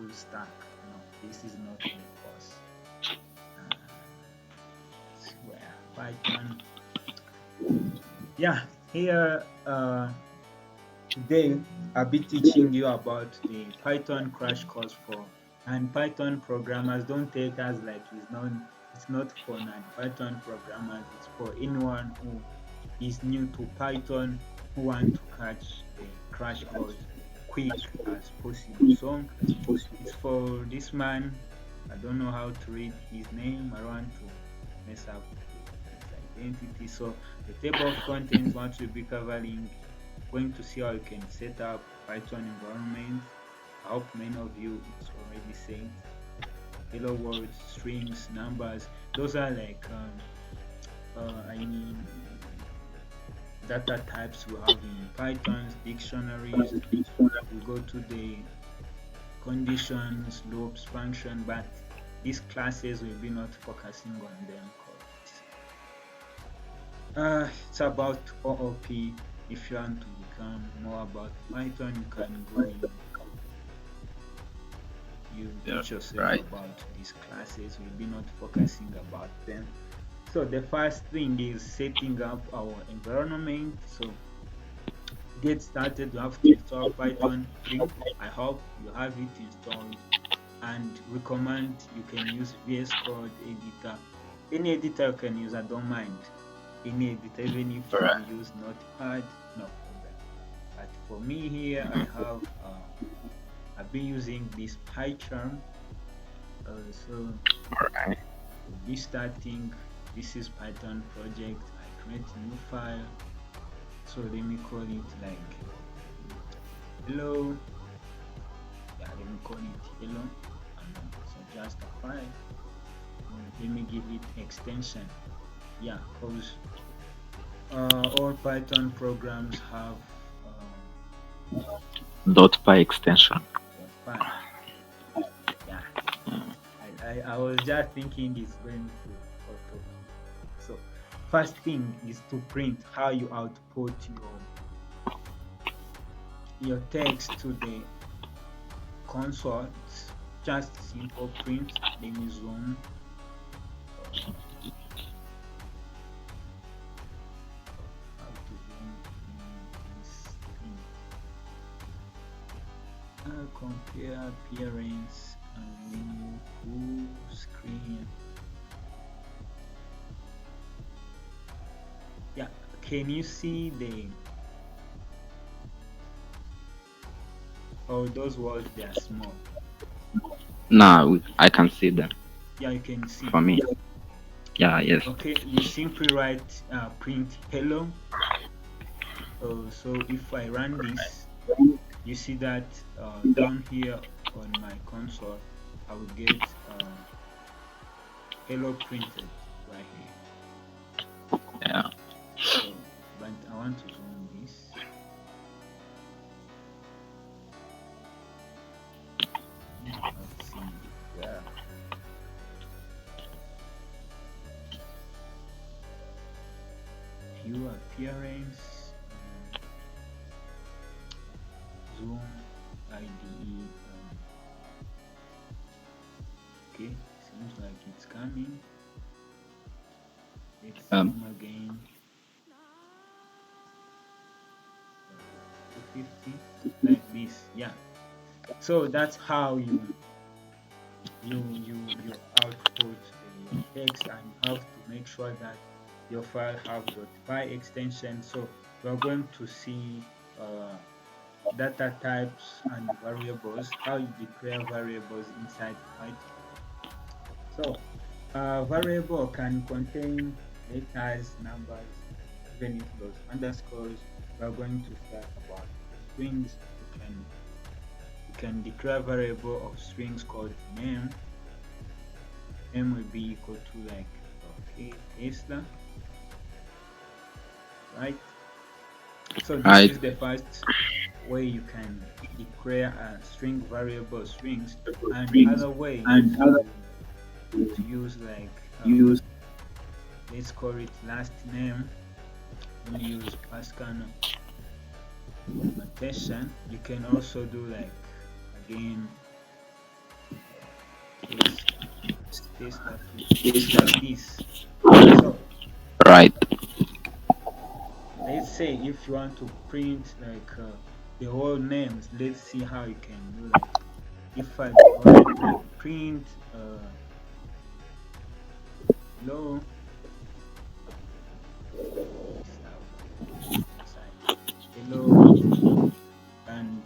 full stack. No, this is not the course. Uh, where Python. Yeah, here today I'll be teaching you about the Python crash course for, and Python programmers don't take us like it's not for non-Python programmers, it's for anyone who is new to Python, who want to catch the crash course quick as possible. So it's for this man. I don't know how to read his name. I don't want to mess up his identity. So the table of contents what we'll be covering, going to see how you can set up Python environment. I hope many of you it's already set. Hello world, strings, numbers. Those are like I mean data types we have in Python's dictionaries. We go to the conditions, loops, function, but these classes will be not focusing on them because it's about OOP. If you want to become more about Python, you can go in, you Yeah, teach yourself right. about these classes. We'll be not focusing about them. So the first thing is setting up our environment. So to get started, you have to install Python 3. I hope you have it installed, and recommend you can use VS Code editor. Any editor you can use, I don't mind. Any editor, even if All you right. use Notepad, no problem. But for me here, I have I've been using this PyCharm. So All right. we'll be starting. This is Python project. I create a new file. So let me call it like hello. Yeah, let me call it hello. So just a file. Let me give it extension. Yeah, because all Python programs have .py extension. .py. Yeah, I was just thinking it's going to auto. So first thing is to print how you output your text to the console. It's just simple print. Let me zoom. How to zoom in this thing. Compare appearance and menu full screen. Yeah, can you see the those words? They are small. Now I can see them Yeah, you can see. for me. Yeah, yes. Okay, you simply write print hello. So if I run this, you see that down here on my console, I will get hello printed right here. Yeah. So, but I want to zoom this. Let's see. Yeah. View appearance. Zoom IDE. Okay, seems like it's coming. Let's zoom again. 250 like this. Yeah. So that's how you output your text, and you have to make sure that your file have .py extension. So we're going to see data types and variables, how you declare variables inside Python. So variable can contain letters, numbers, even if those underscores. We're going to start about strings. You can declare variable of strings called name. Name will be equal to like okay Tesla, right? So this Right. is the first way you can declare a string variable strings. And other way is to use like let's call it last name. Let me use Pascal notation. You can also do like again space, space that will like this. So Right. let's say if you want to print like the whole names, let's see how you can do like if I write like print hello, this out inside hello and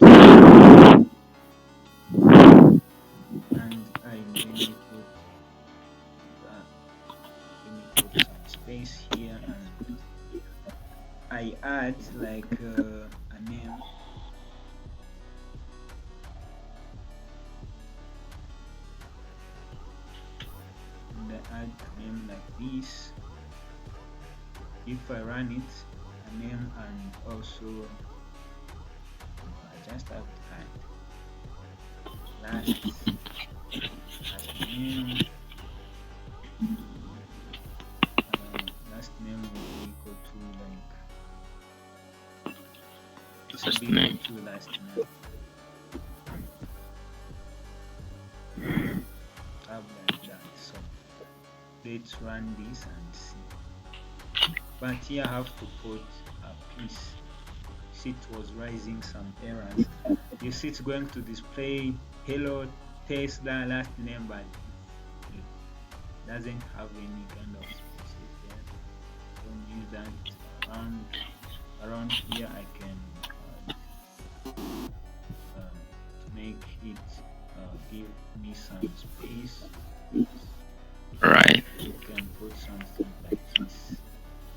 I let me put that let me put some space here and I add like a name and I add a name like this. If I run it, a name and also I just have to add last name. Last name will be equal to like this will First be equal name. to last name. Have like that. So let's run this and see. But here I have to put a piece. See, it was raising some errors. You see, it's going to display hello Tesla last name, but it doesn't have any kind of spaces there. Don't use that around here. I can to make it give me some space. Right. You can put something like this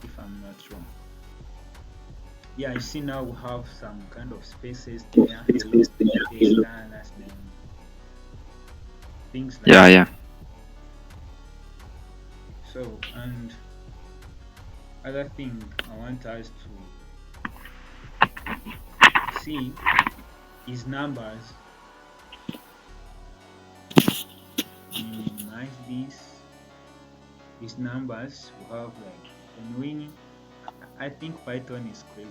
if I'm not wrong. Yeah, you see now we have some kind of spaces there. Hello, Tesla, last name, things like Yeah, that. yeah. So, and other thing I want us to see is numbers. Let me minimize this. These numbers we have like when we I think Python is crazy.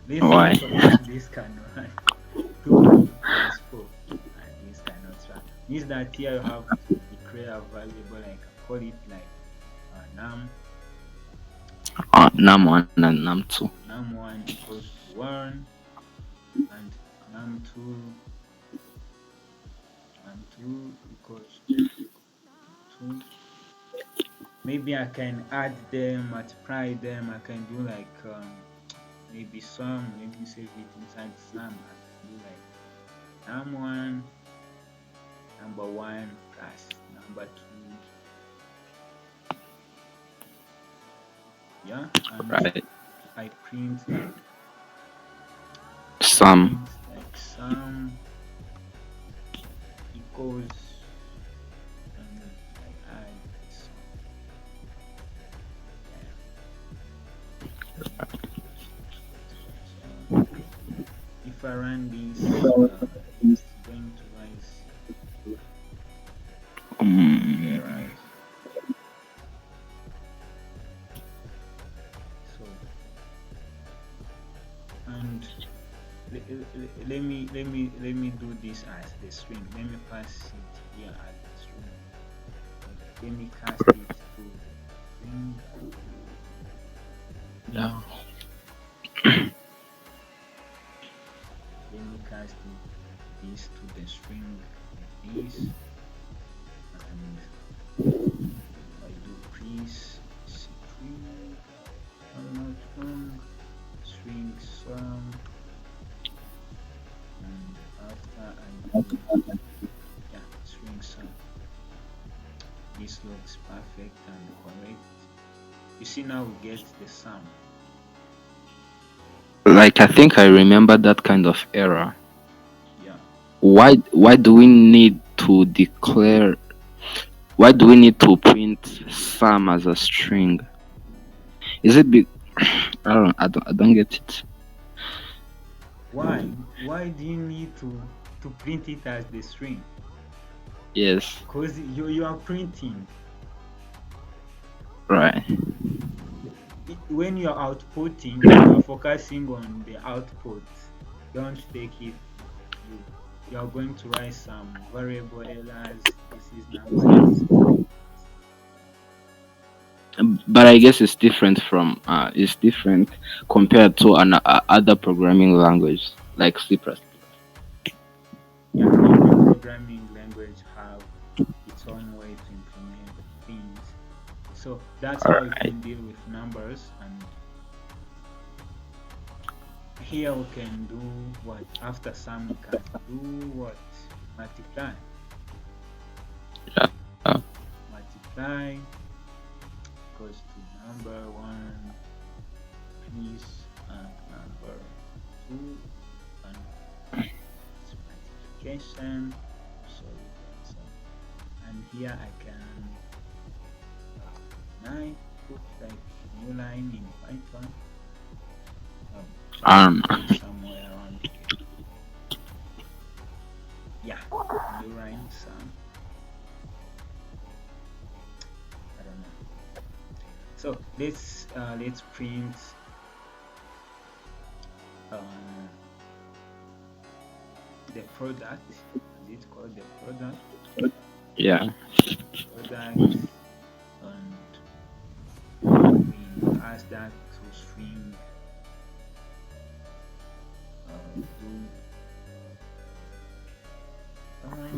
Let's say Why? for instance this can run 2 plus 4 and this cannot run. Means that here you have to declare a variable like call it like num Num1 and num2. num1 equals to 1 and num2 num2 equals to 2. Maybe I can add them, multiply them. I can do like maybe some. Let me save it inside some. I can do like num1 number 1 plus number 2. Yeah, and Right. I print like Sum. sum equals and I add some. Yeah, sum equals so if I run this, it's going to rise Um, errors. So and let me do this as the string. Let me pass it here as the string. Let me cast it to the string. yeah. Let me cast it this to the string like this. And if I do please string, if I'm not wrong, string sum, and after I do yeah string sum, this looks perfect and correct. You see now we get the sum. Like I think I remember that kind of error. Yeah. Why do we need to declare? Why do we need to print sum as a string? Is it be? I don't get it. Why do you need to print it as the string? Yes. Because you are printing. Right. When you are outputting, you are focusing on the output. Don't take it you. you are going to write some variable errors. This is numbers. But I guess it's different from it's different compared to an other programming language like C++. Yeah, every programming language have its own way to implement things. So that's All how you right. can deal with numbers. And here we can do what? After sum, we can do what? Multiply. Yeah. Multiply equals to number one is number two, and it's multiplication. Sorry, and here I can nine put like new line in Python. Let me Um. put somewhere around here. Yeah, new line sum. I don't know. So let's print uh, the product. Is it called the product? Yeah. Product, and we pass that to string do my,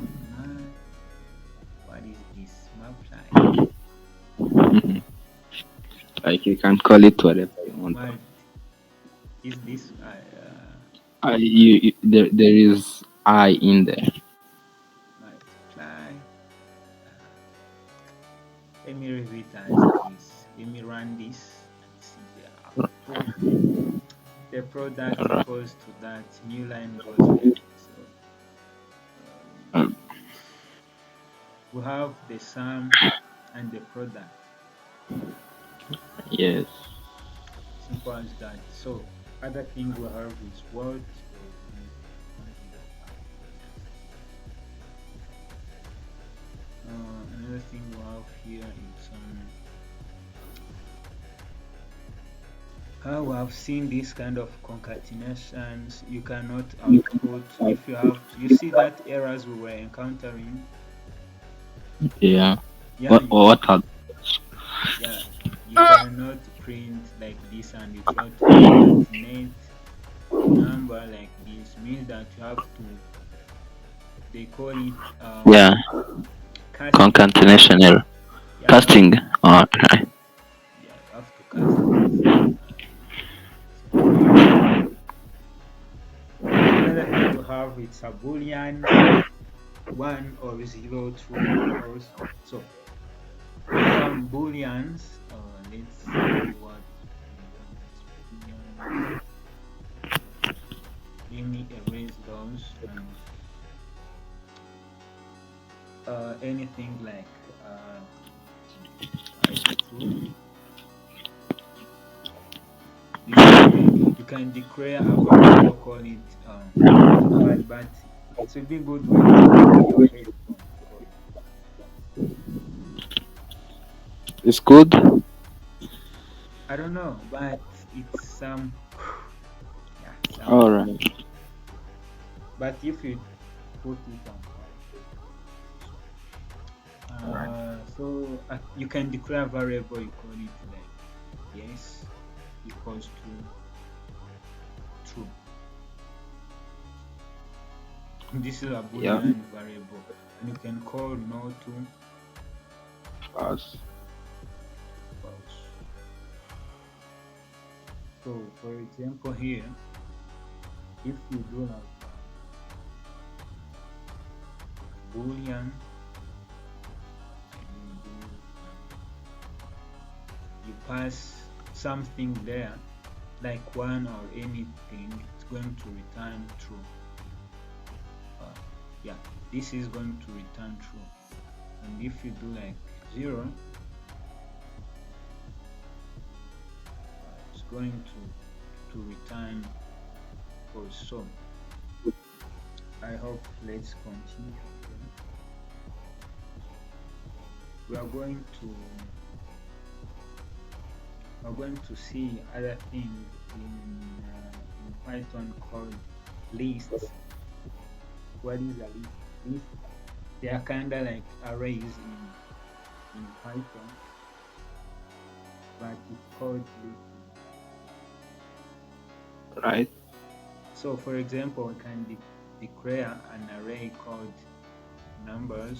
what is this multiply? Like you can call it whatever you want. Mult is this There is I in there. multiply? Uh, Let me review it as this. Let me run this and see the output. The product Alright. equals to that new line goes like so. Um, We have the sum and the product. yes. Simple as that. So other thing we have is what another thing we have here is how we have seen this kind of concatenations. You cannot output if you have you see that errors we were encountering. Yeah. Yeah, What what are yeah, you cannot print like this and you try to concatenate a number like this means that you have to, they call it yeah, casting. concatenation error. Yeah, you have Casting. to, Alright. yeah, you have to cast it. uh, so another thing we have, it's a boolean, one or zero, true or false. So some booleans, let's see what booleans, let me erase those. And anything like type true. This is where you can declare a variable, call it notepad, but it will be good when you have your headphone because It's good. I don't know, but it's some yeah some cool. Alright. But if you put it on quiet, so you can declare a variable, you call it like yes equals to true. This is a Yeah. boolean variable, and you can call no to Fast. false. So for example here, if you do like boolean, I mean boolean, you pass something there like one or anything, it's going to return true. uh, yeah, this is going to return true. And if you do like zero, it's going to return false. So I hope, let's continue here. We are going to see other things in Python called lists. What is a list? List, they are kind of like arrays in Python, but it's called listing. Right. So, for example, we can declare an array called numbers,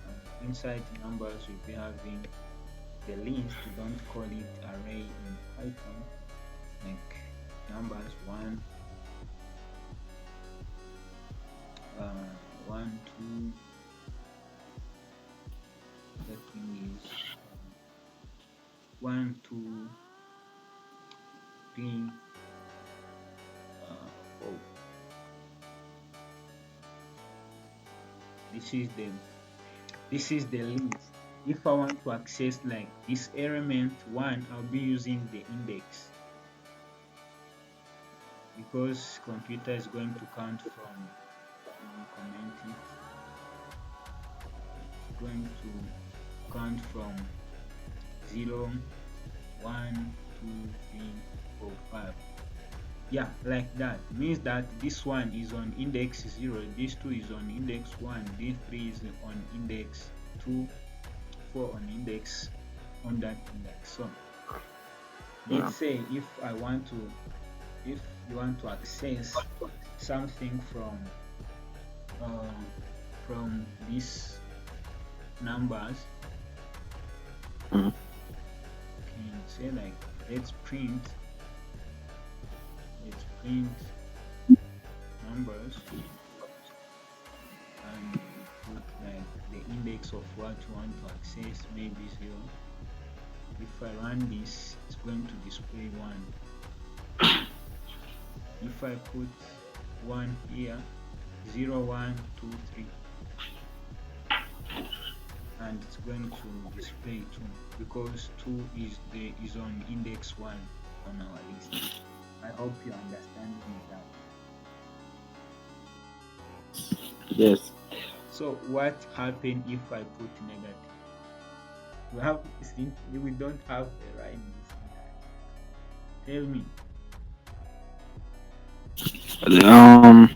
and inside numbers we'll be having the list. Don't call it array in Python, like numbers one, two. The thing is 1, 2, 3, 4. This is the list. If I want to access like this element 1, I'll be using the index, because computer is going to count from, let me comment it, it's going to count from 0, 1, 2, 3, 4, 5. Yeah, like that. Means that this one is on index 0, this 2 is on index 1, this 3 is on index 2, 4 on index, on that index. So Yeah. let's say if you want to access something uh, from these numbers, Mm. you can say like let's print numbers, and you put like the index of what you want to access, maybe 0. If I run this, it's going to display 1. If I put 1 here, 0, 1, 2, 3, and it's going to display 2, because 2 is on index 1 on our list. I hope you're understanding that. Yes. So what happen if I put negative? We don't have a rhyme in syntax. Tell me. Um,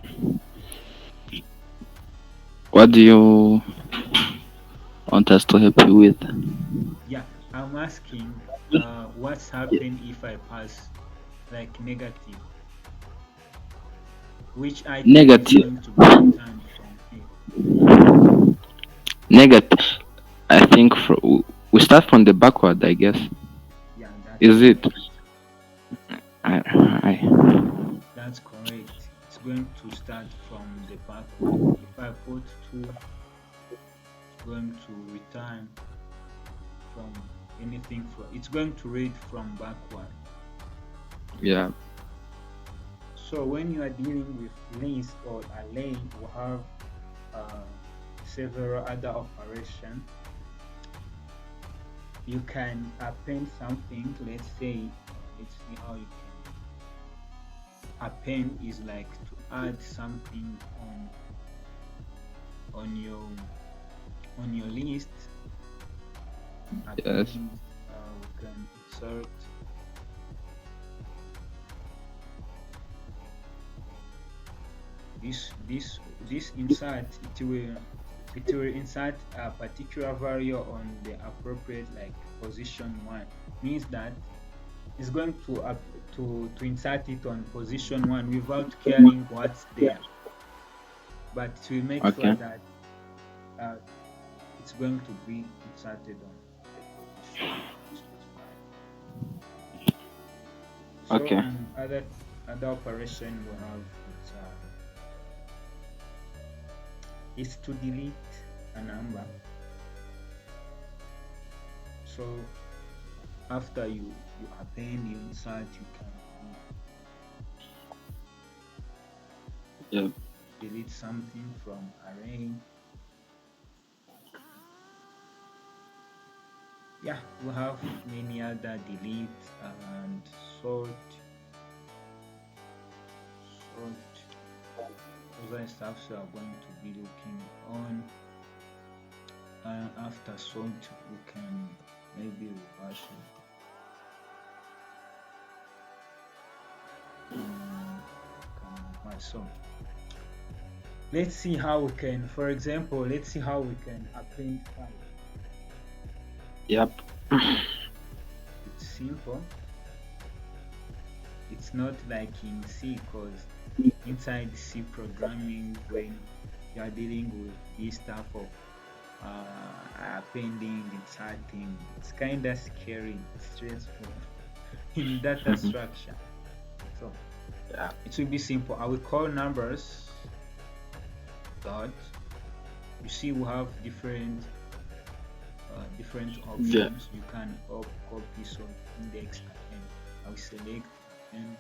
what do you want us to help you with? Yeah, I'm asking what's happen if I pass like negative? Which item is Negative. going to be returned from here? Negative. I think we start from the backward. I guess. Yeah, that's Is it? correct. I. That's correct. It's going to start from the backward. If I put 2, it's going to return from anything from, it's going to read from backward. Yeah. So when you are dealing with list or array, we have uh, several other operations. You can append something. Let's say, let's see how you can append. Is like to add something on your on your list. Yes. Append, we can insert this insert. It will insert a particular value on the appropriate like position 1. Means that it's going to insert it on position 1 without caring what's there, but it will make sure Okay. that uh, it's going to be inserted on the position specified. So Okay. in other operation we have, it's to delete a number. So after you append, you insert, you can Yeah. delete something from array. Yeah, we have many other delete and sort. Those are stuff we are going to be looking on. After sort, we can maybe reverse it. Can reverse So let's see how we can, for example, let's see how we can append 5. Yep. It's simple. It's not like in C, because inside C programming, when you are dealing with this type of appending, inserting, it's kind of scary, stressful in data Mhm. structure. So Yeah. it will be simple. I will call numbers dot. You see, we have different Yeah. options. You can copy, so index append. I will select append,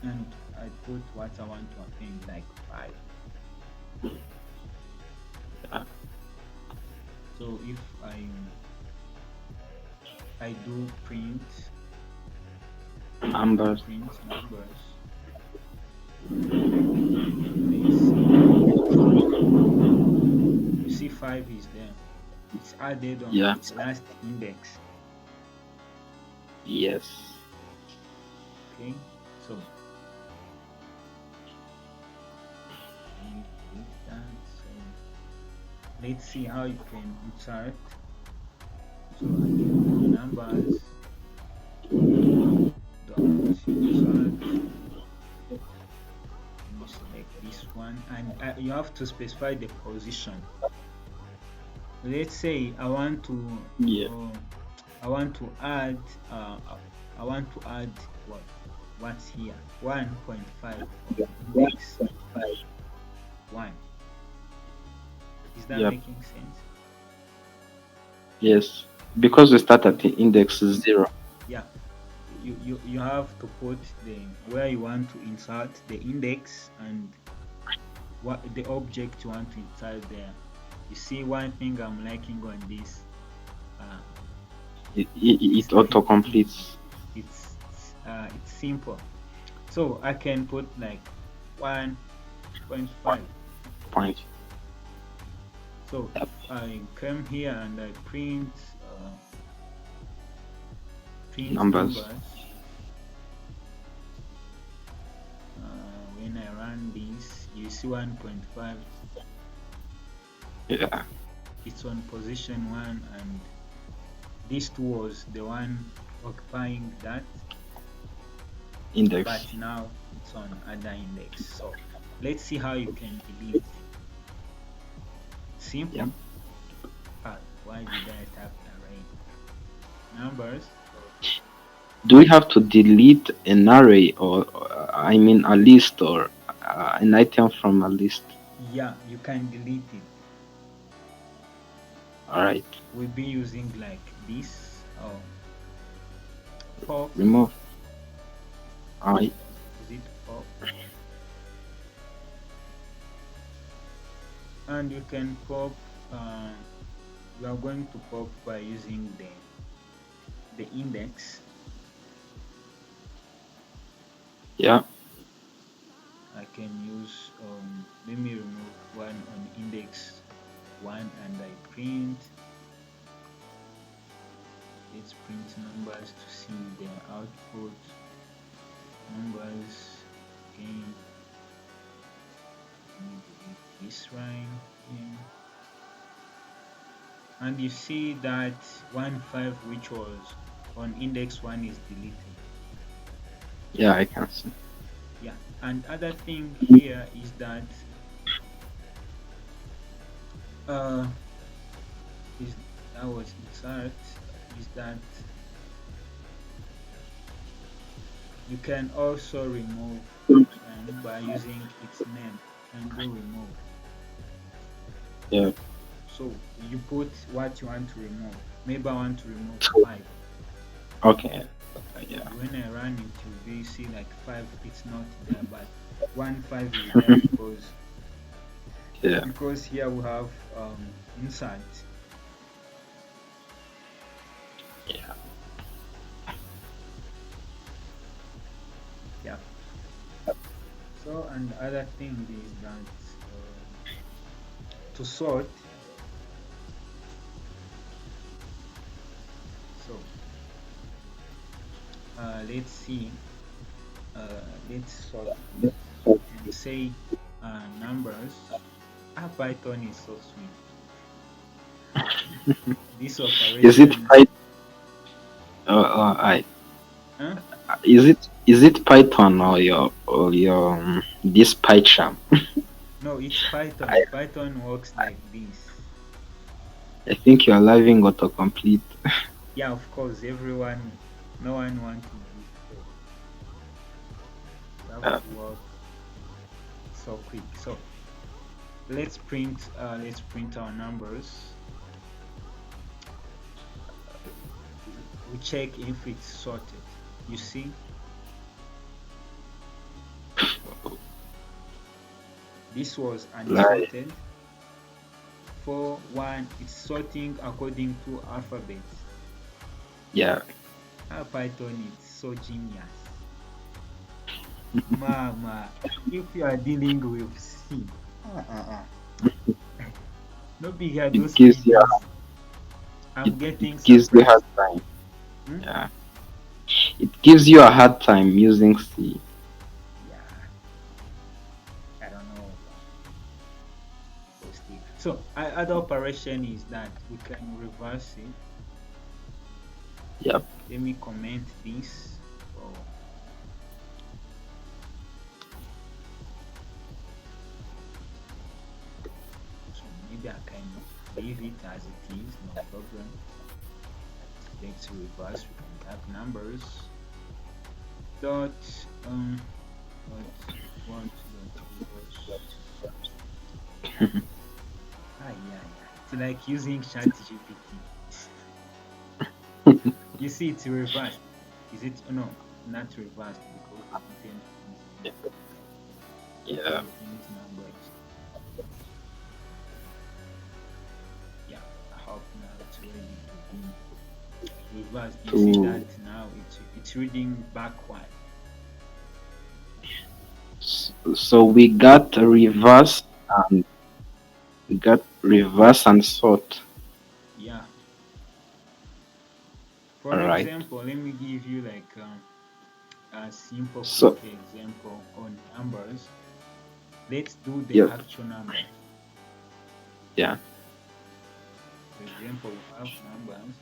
and I put what I want to append, like 5. Yeah. So if I Numbers. print numbers, let's see. You see 5 is there. It's added on Yeah. its last index. Yes. Okay. So let me delete that. So let's see how you can insert. So again, numbers dot insert. Let me select this one, and you have to specify the position. Let's say Yeah. uh, I want to add I want to add what's here, 1.5 on index 1. Is that Yep. making sense? Yes. Because we start at the index 0. Yeah, you have to put the where you want to insert the index and what the object you want to insert there. You see, one thing I'm liking on this uh It is auto completes it's simple. So I can put like 1.5. point. So Yep. if I come here and I print Numbers. numbers, when I run this, you see 1.5. Yeah. It's on position 1, and this 2 was the one occupying that, Index. but now it's on other index. So let's see how you can delete. Yep. Simple. Why did I tap array? Numbers. Do we have to delete an array or I mean a list or an item from a list? Yeah, you can delete it. All right. We'll be using like this, pop. Remove. I. Is it pop? And you can pop. We are going to pop by using the index. Yeah. I can use let me remove one on index 1, and I print. Let's print numbers to see their output. Numbers again. Let me delete this line again. And you see that 1.5, which was on index 1, is deleted. Yeah, I can see. Yeah, and other thing here is that uh is that was insert is that you can also remove them by using its name, and do remove. Yeah. So you put what you want to remove. Maybe I want to remove 5, Okay. Yeah. and when I run it, you'll be see like 5, it's not there, but 1.5 is there Yeah. because here we have insert. Yeah. Yeah. So, and other thing is that to sort. So let's see. Let's sort this. We can say numbers. Python is so sweet. This Is it operation, Python? I huh? is it Python or your this PyCharm? No, it's I Python. Python works like this. I think you are living autocomplete. Yeah, of course, everyone, no one want to use code. You have Uh, to work so quick. So let's print our numbers. We check if it's sorted. You see, this was like unsorted. 4 1, it's sorting according to alphabets. yeah. Python is so genius. Mama, if you are dealing with C, no bigger It those gives you pages. I'm getting it gives you hard surprised. time. Hmm? Yeah. It gives you a hard time using C. Yeah, I don't know. But still. So, other operation is that we can reverse it. Yep. Let me comment this. So maybe I can leave it as it is, no problem. Let's reverse. We can type numbers dot dot what dot reverse. Yeah, yeah. It's like using Chat GPT. You see, it's reversed. Is it? No, not reversed because we didn't print numbers. Yeah. We print numbers. Yeah, I hope now it's ready to be reversed. You see To that now it's reading backward. so and we got reverse and sort. Yeah. For All right. example, let me give you like a simple, So quick example on numbers. Let's do the yeah, actual numbers. yeah. For example, we have numbers.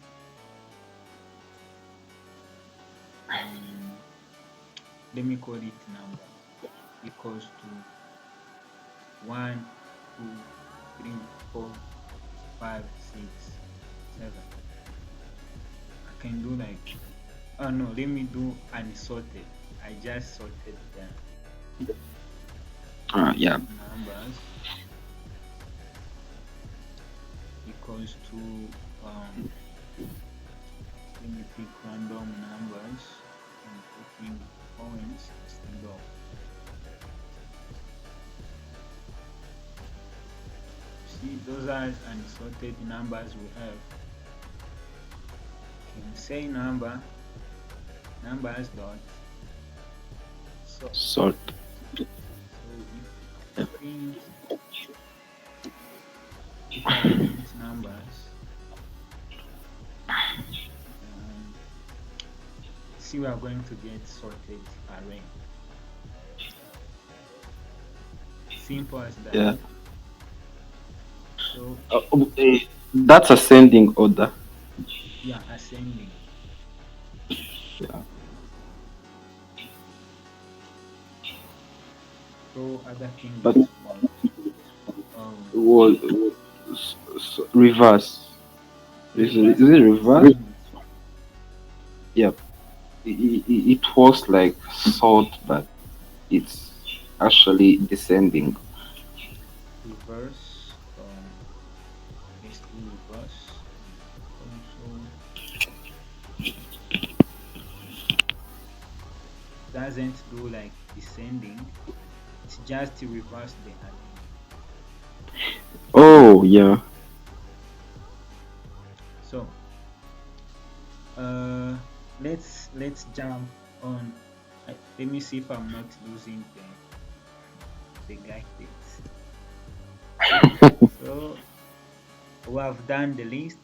Um, Let me call it numbers equals to 1, 2, 3, 4, 5, 6, 7. I can do like, oh no, let me do unsorted. I just sorted them. Yeah. Numbers equals to let me pick random numbers and putting points instead of, see, those are unsorted numbers we have. Can say numbers dot sort. Sort. So if I print numbers, um, see, we are going to get sorted array. Simple as that. Yeah. So That's ascending order. yeah, ascending. Yeah. So other thing But is what? Um, was reverse. Is Reverse it is reverse? ascending. Yep. It was like sort, but it's actually descending. Reverse. Let's do reverse. Also doesn't do like descending. It's just to reverse the array. Oh yeah. So uh, let's jump on. Let me see if I'm not losing the guidance. So we have done the list.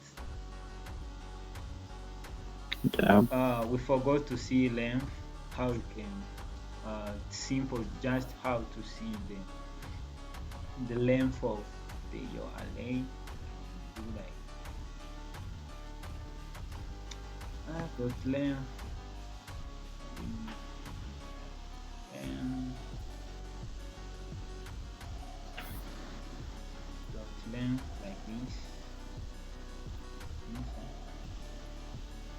Yeah. We forgot to see length. How you can? simple, just how to see the length of your array. Do like dot length. Let me do like dot length like this.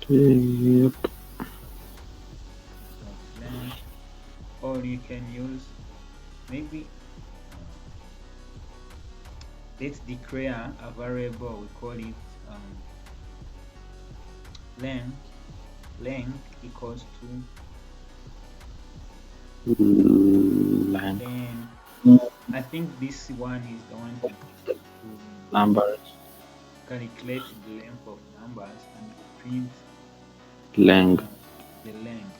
Yep. Dot length, or you can use maybe let's declare a variable. We call it length. Length equals to Length. then I think this one is the one to Numbers. calculate the length of numbers, and we print Length. the length.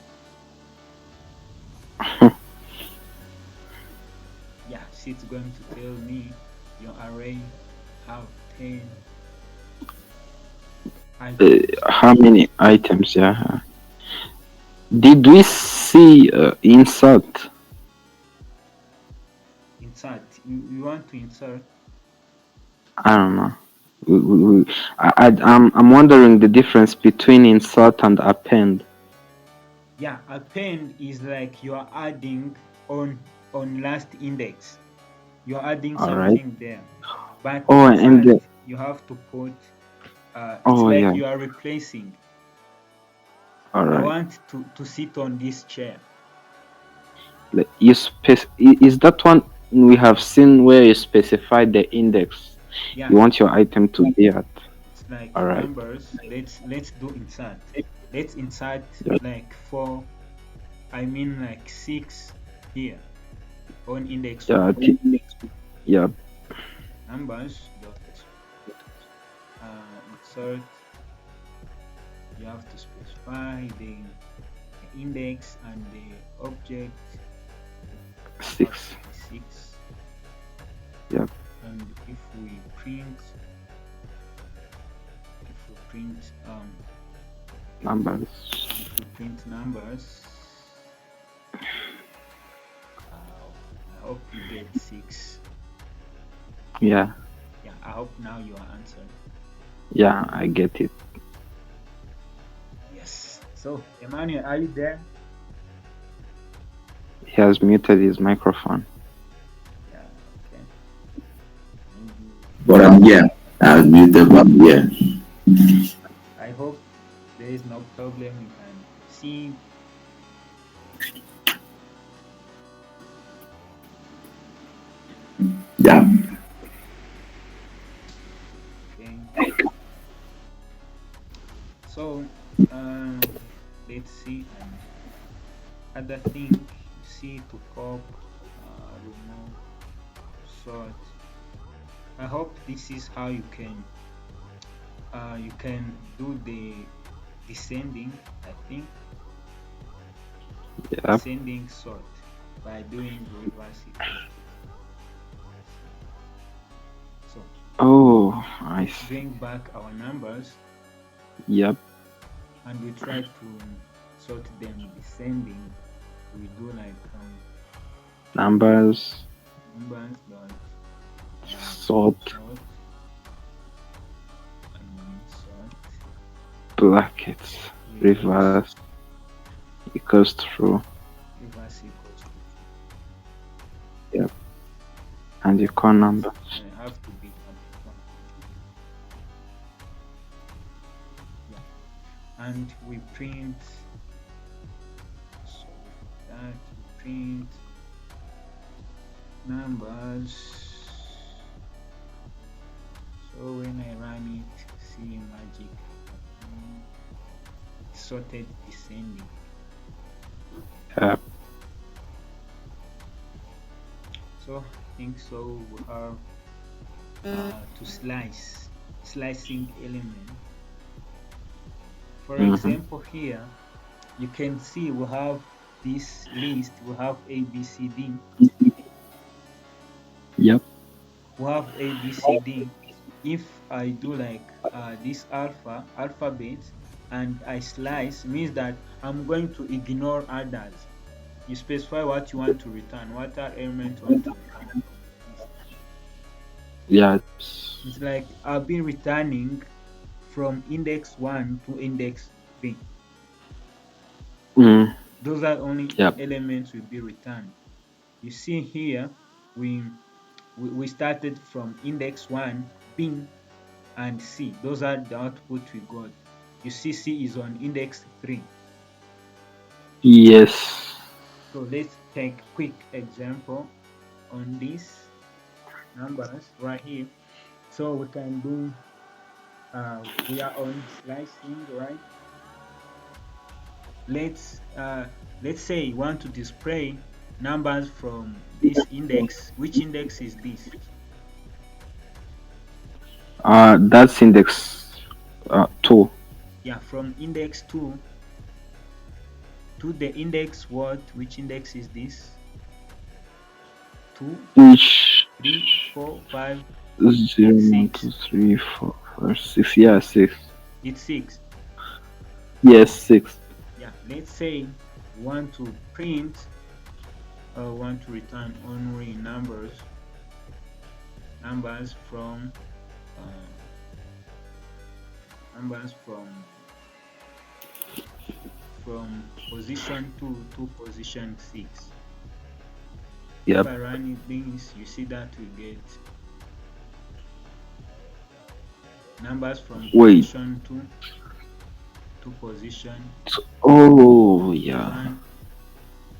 Yeah, so it's going to tell me your array have 10 items. How many items? Yeah. Did we see insert? Insert. You want to insert? I don't know. I'm wondering the difference between insert and append. Yeah, append is like you are adding on last index. You're adding All right. something there. But Oh, and insert, the, you have to put it's oh like yeah. you are replacing. All I right. want to sit on this chair. Is that one we have seen where you specify the index you Yeah, want your item to be at? it's like All right. numbers. Let's do insert. Let's insert Yeah. like four, I mean like six here on index Yeah. one. Yeah. Numbers dot insert. You have to specify the index, and the object have to Six. be six. Yeah. And if we print Numbers. if we print numbers, I hope you get six. Yeah. Yeah, I hope now you are answered. Yeah. I get it. Yes. So Emmanuel, are you there? He has muted his microphone. Yeah, okay. Maybe But I'm here. I'll muted, but I'm here. I hope there is no problem. You can see. Yeah. Okay. So let's see, and other thing you see to cop, remove, sort. I hope this is how you can do the descending. I think Yeah. descending sort by doing reverse equals to. So Oh, I let's see. bring back our numbers, Yep. and we try to sort them descending. We do like Numbers. numbers dot Sort. sort, sort Brackets. reverse Reverse. Equals true. reverse equals to true. Yep. And you Yeah, call but numbers. I have to be complete. Yeah, and we print. Sorry for that. We print numbers. So when I run it, see magic happening. Sorted descending. Yep. So I think so we have to slicing element. For Mm-hmm. example, here you can see we have this list. We have A, B, C, D. Yep. We have A, B, C, D. If I do like this alphabet, and I slice, means that I'm going to ignore others. You specify what you want to return, what are element you want to return from the list. Yes. It's like I've been returning from index 1 to index 3. Mm. Those are only Yep. elements will be returned. You see here, we we started from index 1, bin, and C. Those are the output we got. You see C is on index 3. Yes. So let's take quick example on these numbers right here. So we can do, we are on slicing, right? Let's uh, let's say you want to display numbers from this index. Which index is this? That's index two. Yeah, from index 2 to the index what? Which index is this? 2, Each 3, 4, 5, zero, one, two, 6. three, four, five, six. Yeah, six. It's 6. Yes, six. Yeah, let's say we want to print or want to return only numbers uh, numbers from position 2 to position 6. If Yep. I run it this, you see that we get numbers from Wait. position 2 to position Oh, yeah. 1.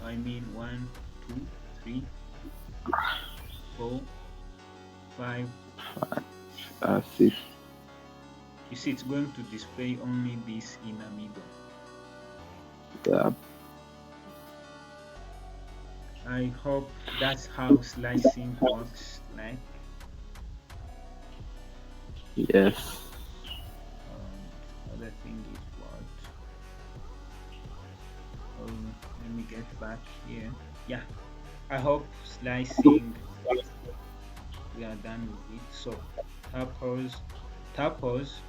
I mean 1, 2, 3, 4, 5, 6. Six. You see, it's going to display only this in the middle. Yeah. I hope that's how slicing works. Like, Yes. other thing is what? Let me get back here. Yeah, I hope slicing we are done with it. So, tuples, tuples.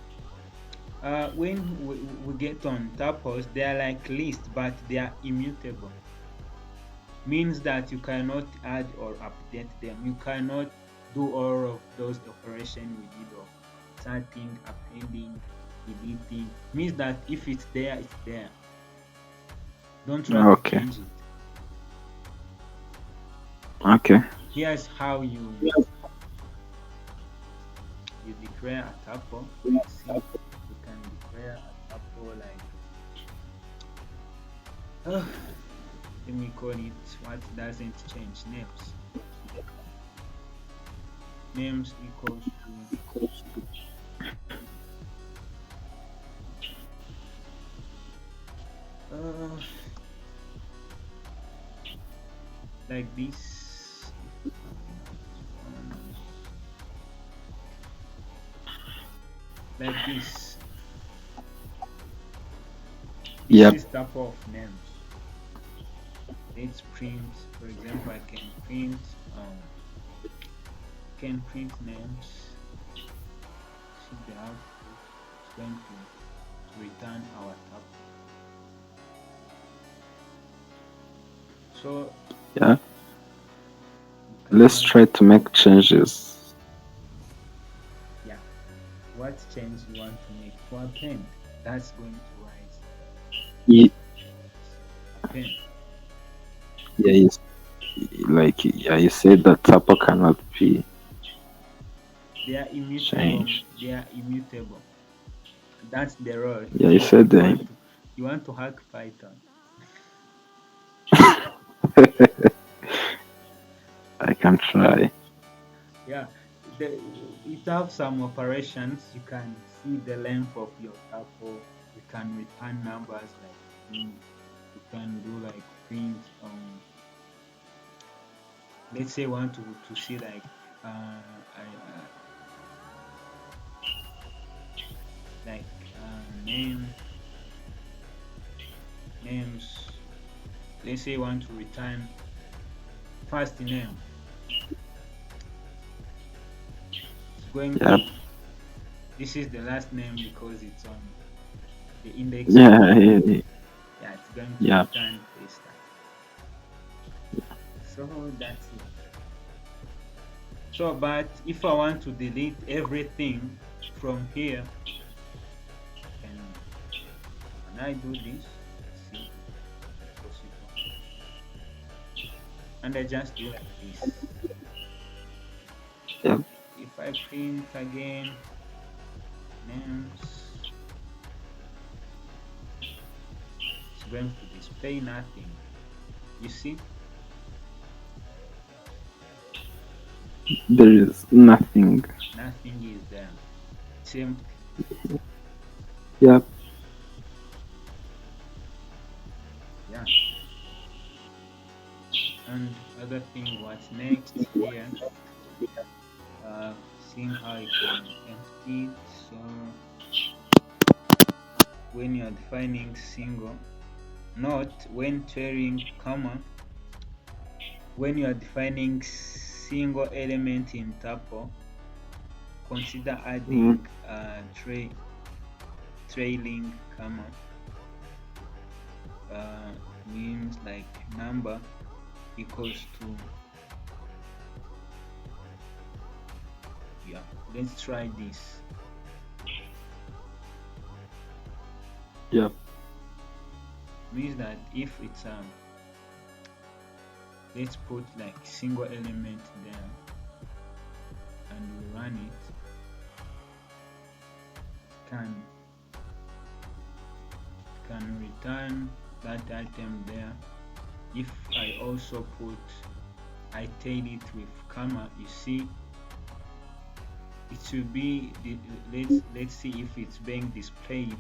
When we get on tuples, they are like lists, but they are immutable. Means that you cannot add or update them. You cannot do all of those operations we did of inserting, appending, deleting. Means that if it's there, it's there. Don't try to Okay. change it. Okay. Here's how you declare a tuple. Let's see. You can declare a tuple like let me call it what doesn't change, names. Names equals to uh like this. If we copy this one like this. This Yep. is tuple of names. Let's print, for example, I can print names. See the output. It's going to return our tuple. So Yeah. you can Let's have, try to make changes. yeah, what change you want to make to append. That's going to rise. Ye- Append. Yeah. Like yeah, you said that tuple cannot be They are immutable. changed. They are immutable. That's the role. Yeah, you So said that. you want to hack Python. I can try. Yeah, it have some operations. You can see the length of your tuple. You can return numbers like string. You can do like print. Let's say want to see like like names. Let's say want to return first name. It's going Yep. to this is the last name because it's on the index 2. Yeah. Yeah, it's going to Yeah. return paste. So that's it. So, but if I want to delete everything from here, can can I do this? Let's see if it's possible. And I just do like this. Yep. If I print again names, it's going to display nothing. You see, There is nothing. nothing is there. It's empty. Yep. Yeah. And other thing, what's next here? Seeing how you can empty it. So when you're defining single, note when tearing comma, when you're defining single element in tuple, consider Mm, adding trailing comma. Means like number equals to, yeah, let's try this. yep. Means that if it's let's put like single element there and we run it, can can return that item there. If I also put, I tail it with comma, you see it should be the, let's see if it's being displayed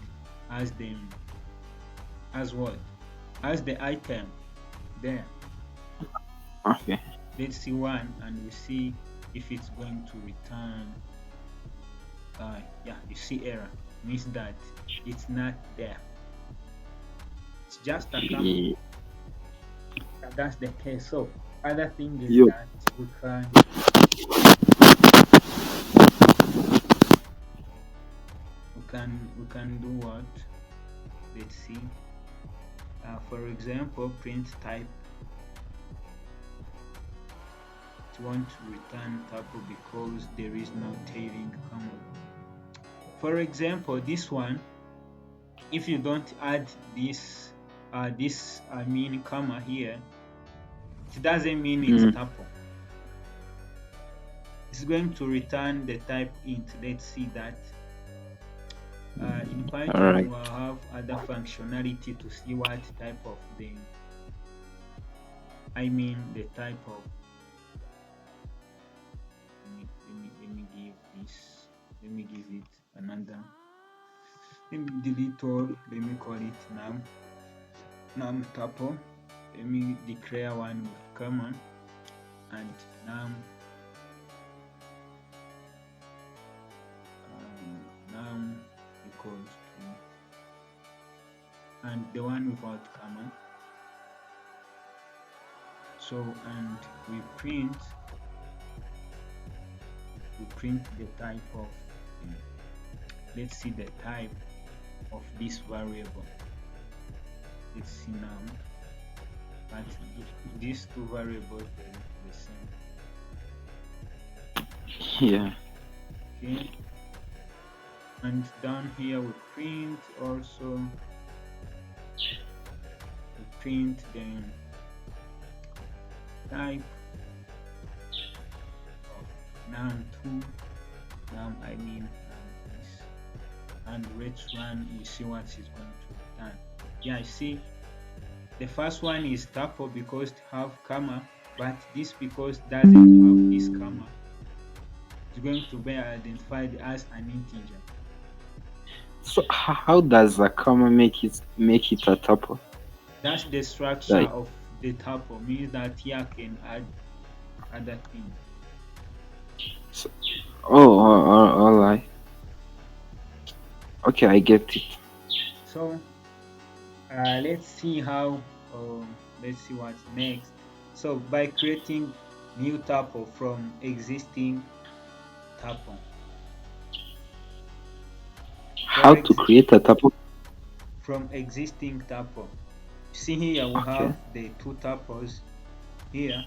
as the, as what, as the item there. Okay. Let's see one and we see if it's going to return. Yeah, you see error, means that it's not there, it's just a comma. Ye- That's the case. So other thing is Yo. that we can do what, let's see, for example, print type. It won't return tuple because there is no tailing comma. For example, this one, if you don't add this I mean comma here, it doesn't mean it's Mm, tuple. It's going to return the type int. Let's see that. In all Python, right. you will have other functionality to see what type of the, I mean the type of, let me give this, let me give it another, let me delete all, let me call it num tuple. Let me declare one with comma and num equals to, and the one without comma. So and we print the type of, let's see the type of this variable. Let's see now, but these two variables are the same. Yeah. Okay, and down here we print also, we print the type of num2, I mean this, and let's run, you see what is going to return. Yeah, I see the first one is tuple because it have comma, but this because doesn't have this comma, it's going to be identified as an integer. So how does a comma make it a tuple? That's the structure Like, of the tuple, means that here I can add other things. so, all right. Okay, I get it. So let's see how, let's see what's next. So by creating new tuple from existing tuple, for How to create a tuple? from existing tuple. See here we Okay. have the two tuples here.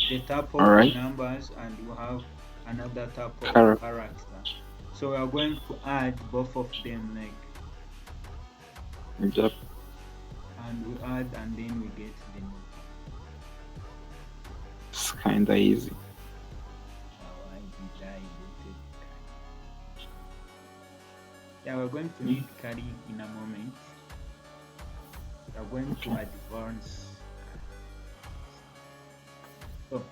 the All tuple for right. numbers, and we have another tuple of Correct. character. So we are going to add both of them, like, Yep. and we add, and then we get the new tuple. It's kind of easy. Why did I booted carry? Yeah, we're going to need carry in a moment. We're going to advance carry. So,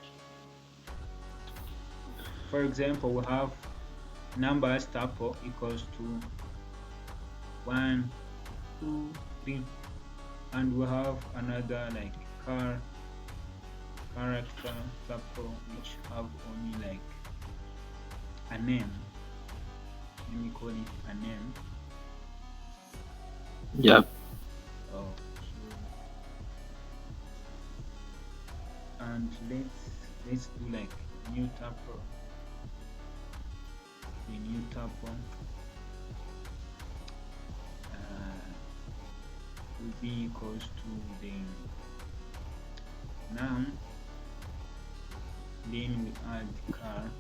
for example, we have numbers tuple equals to 1, 2, 3, and we have another like character tuple which have only like a name. Let me call it a name. Yep. Oh, so, and let's do like new tuple. The new tuple will be equals to the noun. Then we add car,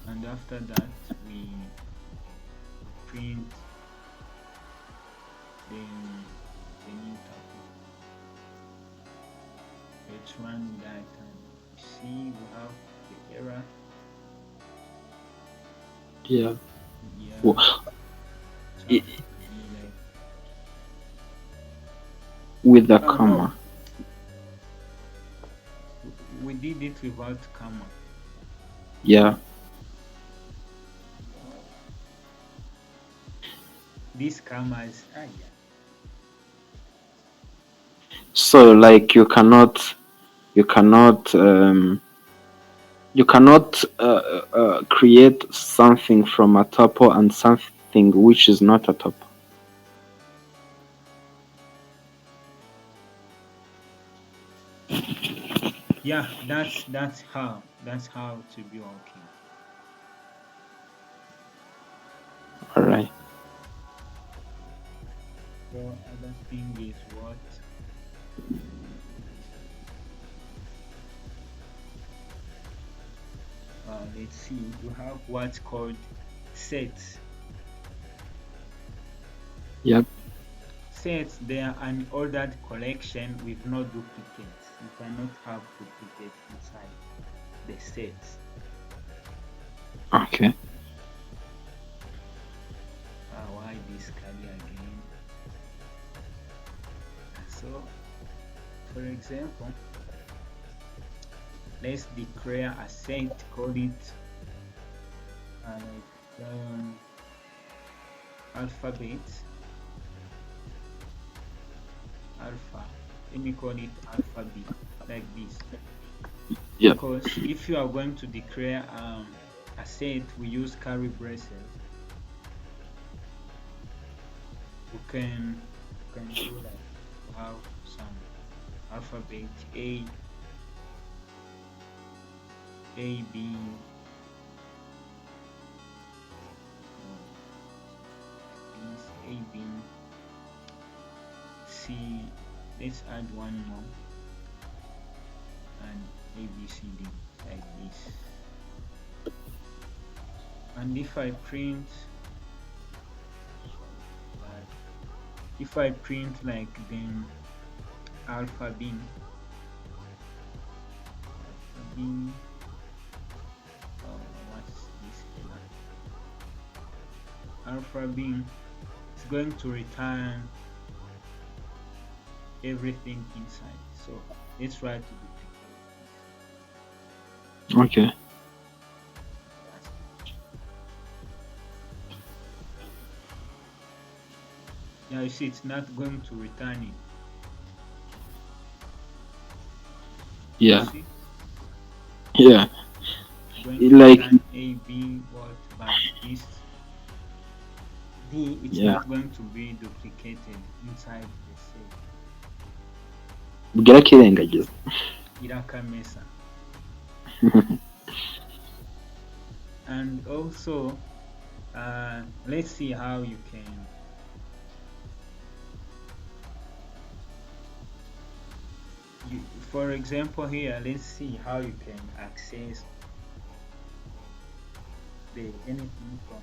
and after that we print the new tuple. Let's run that and see we have the error. Yeah. Yeah, Well, it i- have to be like, with a oh no, comma. we did it without comma. Yeah. These commas, yeah. So like you cannot you cannot create something from a tuple and something which is not a tuple. Yeah, that's how to be working. All right. So other thing is what, let's see, we have what's called sets. Yep. Sets, they are an ordered collection with no duplicates. You cannot have duplicates inside the sets. Okay. Why this carry again? So, for example, let's declare a set, call it like alphabet alpha. Let me call it alpha B, like this. Yep. Because if you are going to declare a set, we use curly braces. We can do like, we have some alphabet B, like this, B, C. Let's add one more, and ABCD, like this. And if I print, sorry, if I print like then alpha B, what's this error? Alpha B is going to return everything inside. So let's try to duplicate this. Okay. That's it. Yeah, you see, it's not going to return it. You Yeah. see, Yeah. it's going to Like return A, B, what, but this D, it's yeah. not going to be duplicated inside the set. Bwirakirengagiza. Irakamesa. And also, let's see how you can For example, here, let's see how you can access the anything from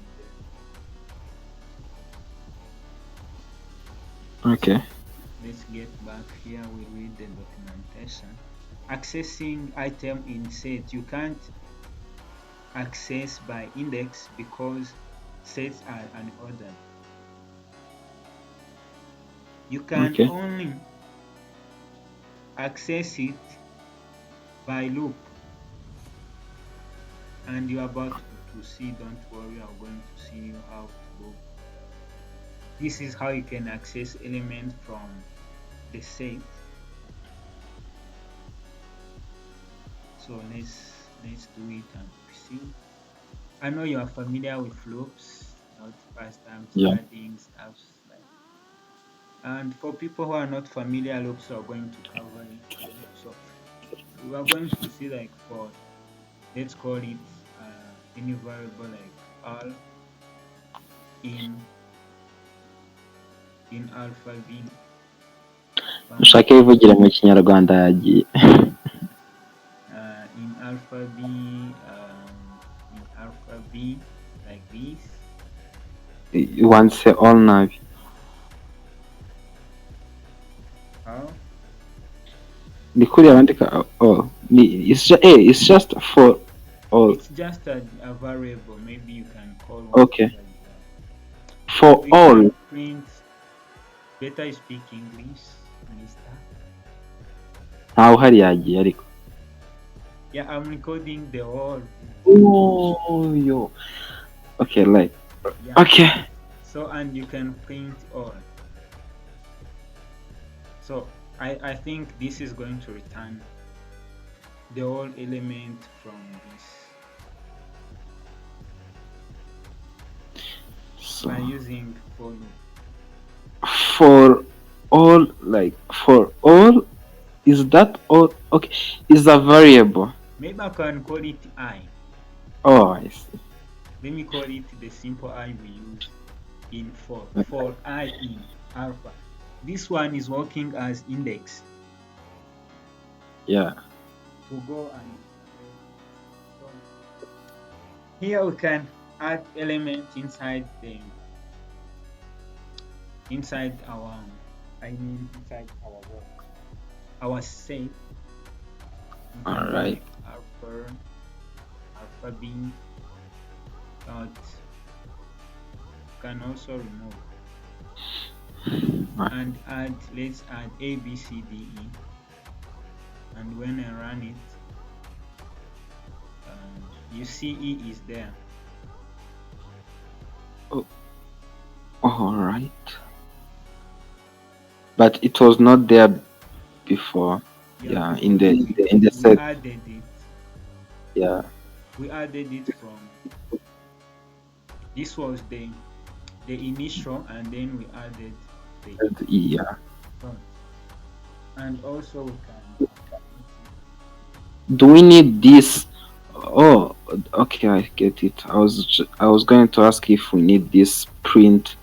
the. Okay. So let's get back here. We read the documentation. Accessing item in set. You can't access by index because sets are unordered. You can Okay. only access it by loop, and you're about to see. Don't worry, I'm going to see you how to go. This is how you can access element from the set. So let's do it and see. I know you are familiar with loops, not first time Yeah. studying stuff like. And for people who are not familiar, loops are going to cover it here. So we are going to see like for, let's call it any variable like all in alpha b, fine, Ushake wivugire mu kinyarwanda yagiye. in alpha b, like this. Wanse all nabi. How? Ni kuriya bandika all. It's just for all. It's just a variable. Maybe you can call Okay. whatever you want. So For you all. can print. Better you speak English, Mister. Ntawe uhari yagiye ariko. Yeah, I'm recording the whole video. Oh, yo. Okay, like. Yeah. Okay. So and you can print all. So I think this is going to return the whole element from this So by using for loop. for all, like for all, is that all? Okay, is a variable. Maybe I can call it I. Oh, I see. Let me call it the simple I we use in Okay. for I in alpha. This one is working as index Yeah. to go and access it. So here we can add element inside our inside our what? Our set. We All can do right. like alpha b dot, can also remove and add, let's add a b c d e, and when I run it, you see e is there. Oh, all right. But it was not there before. Yeah, Yeah, in because the we set. added it. Yeah. We added it from, this was the initial, and then we added the And e yeah. front, and also we can activate it. Do we need this? Oh, okay, I get it. I was going to ask if we need this print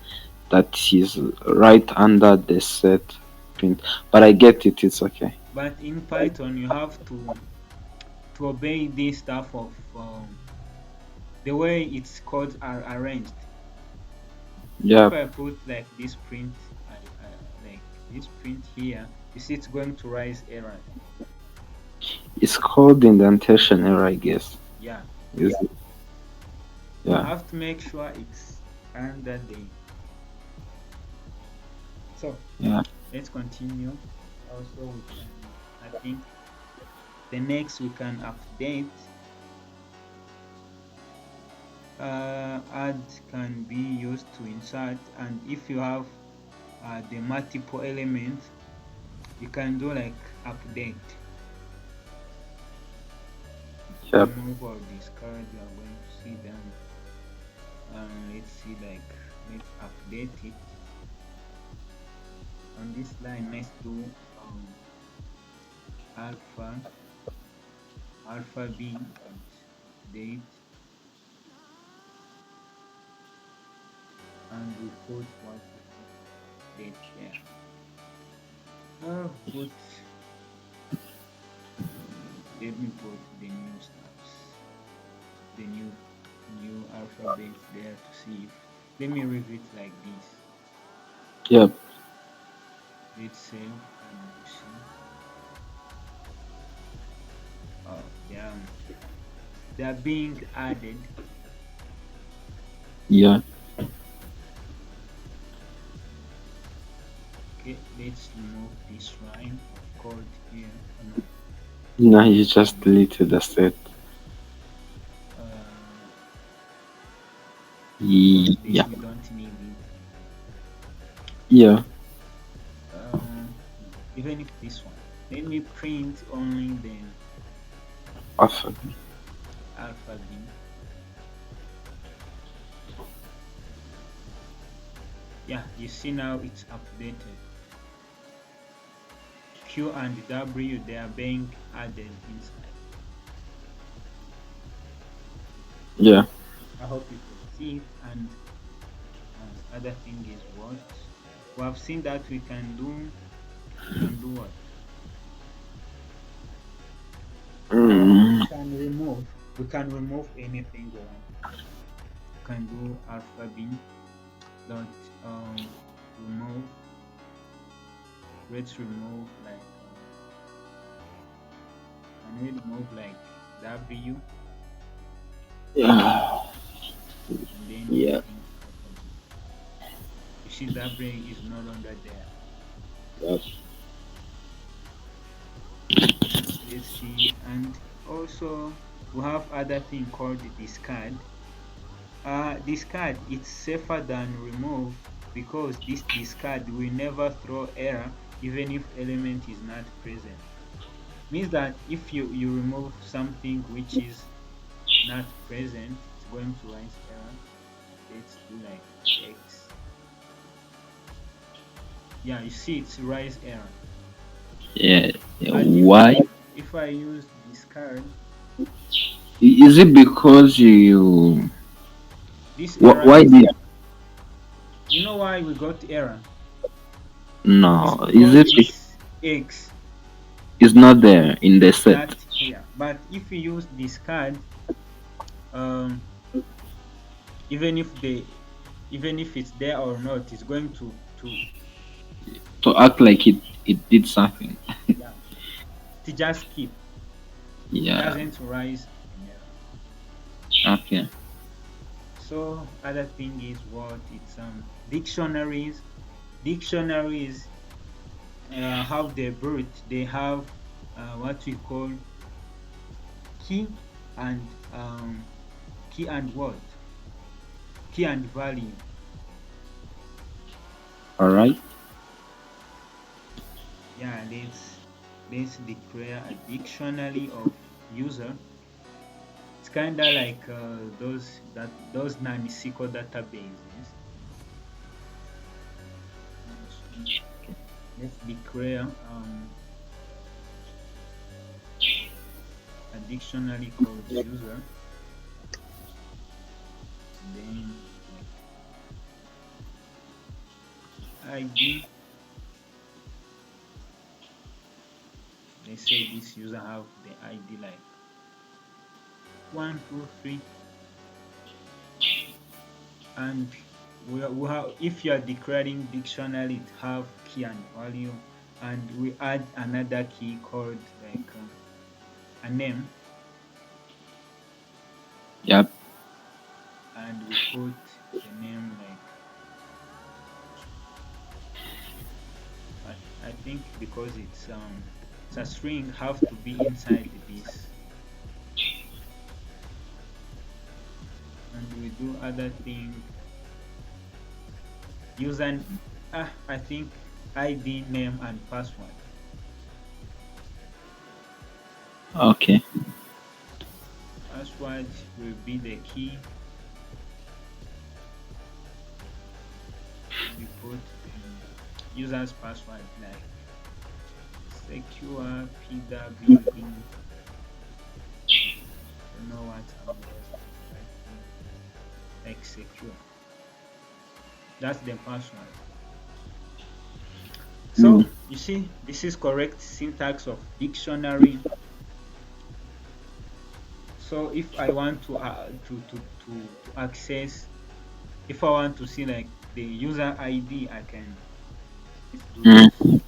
that is right under the set print, but I get it. It's okay. But in Python, you have to obey this stuff of the way its codes are arranged. Yeah, If I put like this print, like this print here, you see it's going to raise errors. it's called indentation error, I guess. Yeah, Is it? you Yeah, have to make sure it's under the. So yeah. let's continue. Also, we can, I think the next we can update. Add can be used to insert, and if you have the multiple elements, you can do like update, Yep. remove or discard. You are going to see them. Let's see, like let's update it on this line. Let's do alpha b dot date, and we put what we put date there. Put Let me put the new stuffs, the new alphabet there to see if. Let me read it like this. Yep. Let's save and you see. Oh, they are being added. Yeah. Okay, let's remove this line of code here. Oh, no, Now you just um, deleted the set. uh, because Yeah. this we don't need it. Yeah. Even if this one, let me print only the Awesome. alphabet. Yeah, you see now it's updated. Q and W, they are being added inside. Yeah. I hope you could see it. And other thing is what we have seen that we can do. We can do what? We Mm, can remove. We can remove anything we want. We can do alphabet dot remove. Let's remove like can we remove like W yeah. and then we Yeah. print alphabet. You see W is no longer there. Yep. Let's see, and also we have other thing called discard. Discard it's safer than remove because this discard will never throw error even if element is not present. Means that if you remove something which is not present, it's going to rise error. Let's do like X. Yeah, you see it's rise error. Yeah. Yeah. But Why? if I use discard, Is it because you? this error Why is did? you know why we got error? It's No. Is because it? this X It's not there in the is set. not here. But if you use discard, um, even if they even if it's there or not, it's going to To act like it did something. yeah to just keep. It Yeah. doesn't rise an error. Okay. So other thing is what it's dictionaries. Dictionaries how they built. They have what we call key and key and what key and value. All right. Yeah, let's declare a dictionary of user. It's kind of like those non-SQL databases. So let's declare a dictionary called user, and then like ID. Let's say this user have the ID like 123, and we have if you are declaring dictionary, it have key and value, and we add another key called like a name, Yep. and we put the name like I think because it's a string have to be inside this, and we do other thing user I think ID name and password. Okay. Password will be the key. We put user's password like secure PWE. Don't know what I'm just writing like secure. That's the password. Mm. So you see, this is correct syntax of dictionary. So if I want to access, if I want to see like the user ID, I can, let's do this. Mm.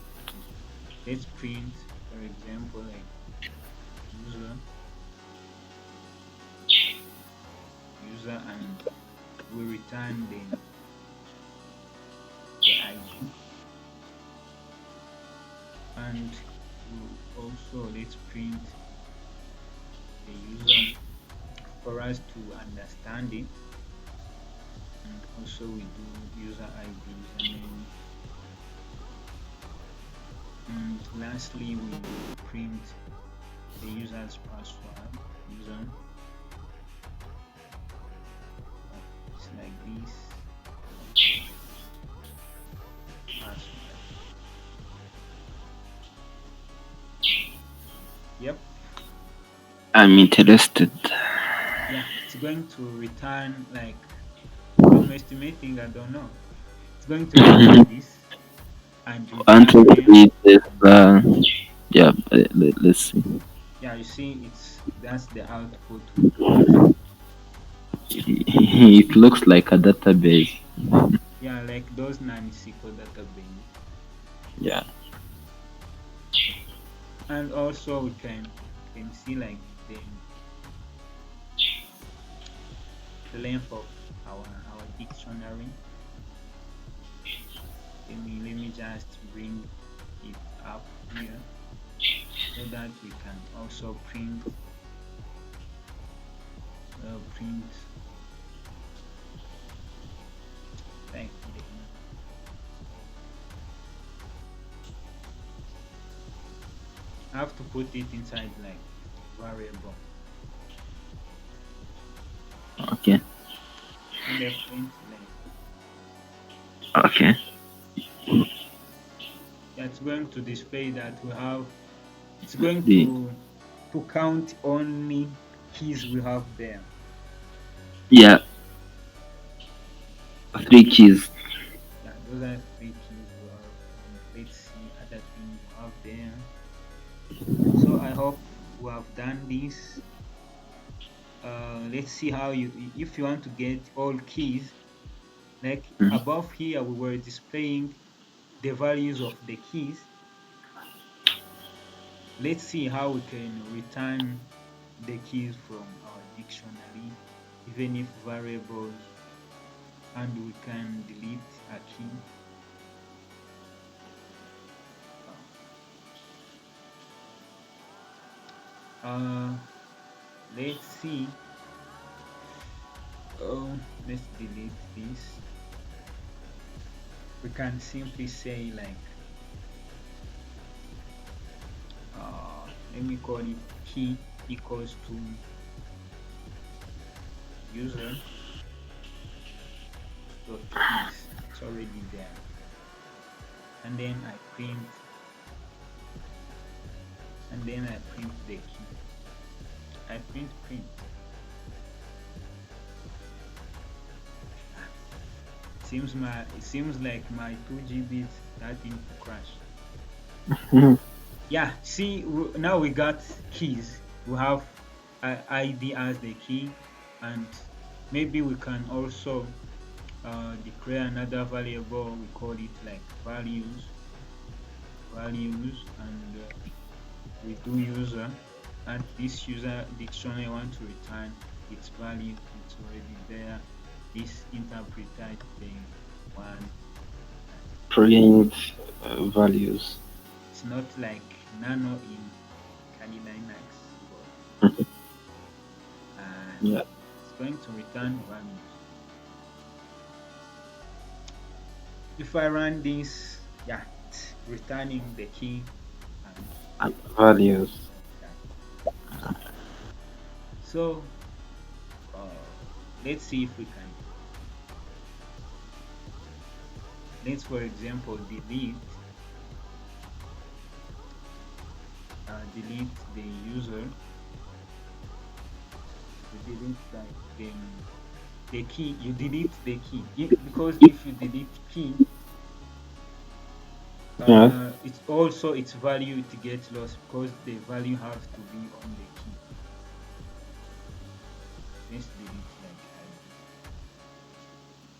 Let's print, for example, like user, and we return the ID. And we'll also, let's print the user for us to understand it. And also we do user ID, username. And lastly, we print the user's password. User, it's like this, password. Yep. I'm interested. Yeah, it's going to return like, I'm estimating, I don't know. It's going to return this and Until return them. read this, yeah, let's see. Yeah, you see, that's the output we got. It looks like a database. Yeah, like those non-SQL database. Yeah. And also we can see like the length of our dictionary. Let me just bring it up here so that we can also print like I have to put it inside like variable. Okay. And the print length. Okay. That's going to display that we have, it's going The to count only keys we have there. yeah, three keys. Yeah, those are three keys we have, and let's see other things we have there. So I hope we have done this. Let's see how you, if you want to get all keys, like Mhm. above here we were displaying the values of the keys. Let's see how we can return the keys from our dictionary, even if variables, and we can delete a key. Uh, let's see. Let's delete this. We can simply say like, let me call it key equals to user dot keys. It's already there. And then I print, the key. I print. It seems like my 2 GB is starting to crash. Mhm. Yeah, see, now we got keys. We have ID as the key, and maybe we can also declare another variable. We call it like values, and we do user, and this user dictionary want to return its value. It's already there. This interpreter is the one. Print values. It's not like nano in Kali Linux, but and Yeah. it's going to return values. If I run this, yeah, it's returning the key, and And values. yeah. So let's see if we can, let's for example delete the user. You delete like the key. You delete the key, because if you delete key, Yeah. it's also its value to get lost, because the value have to be on the key. Let's delete like ID.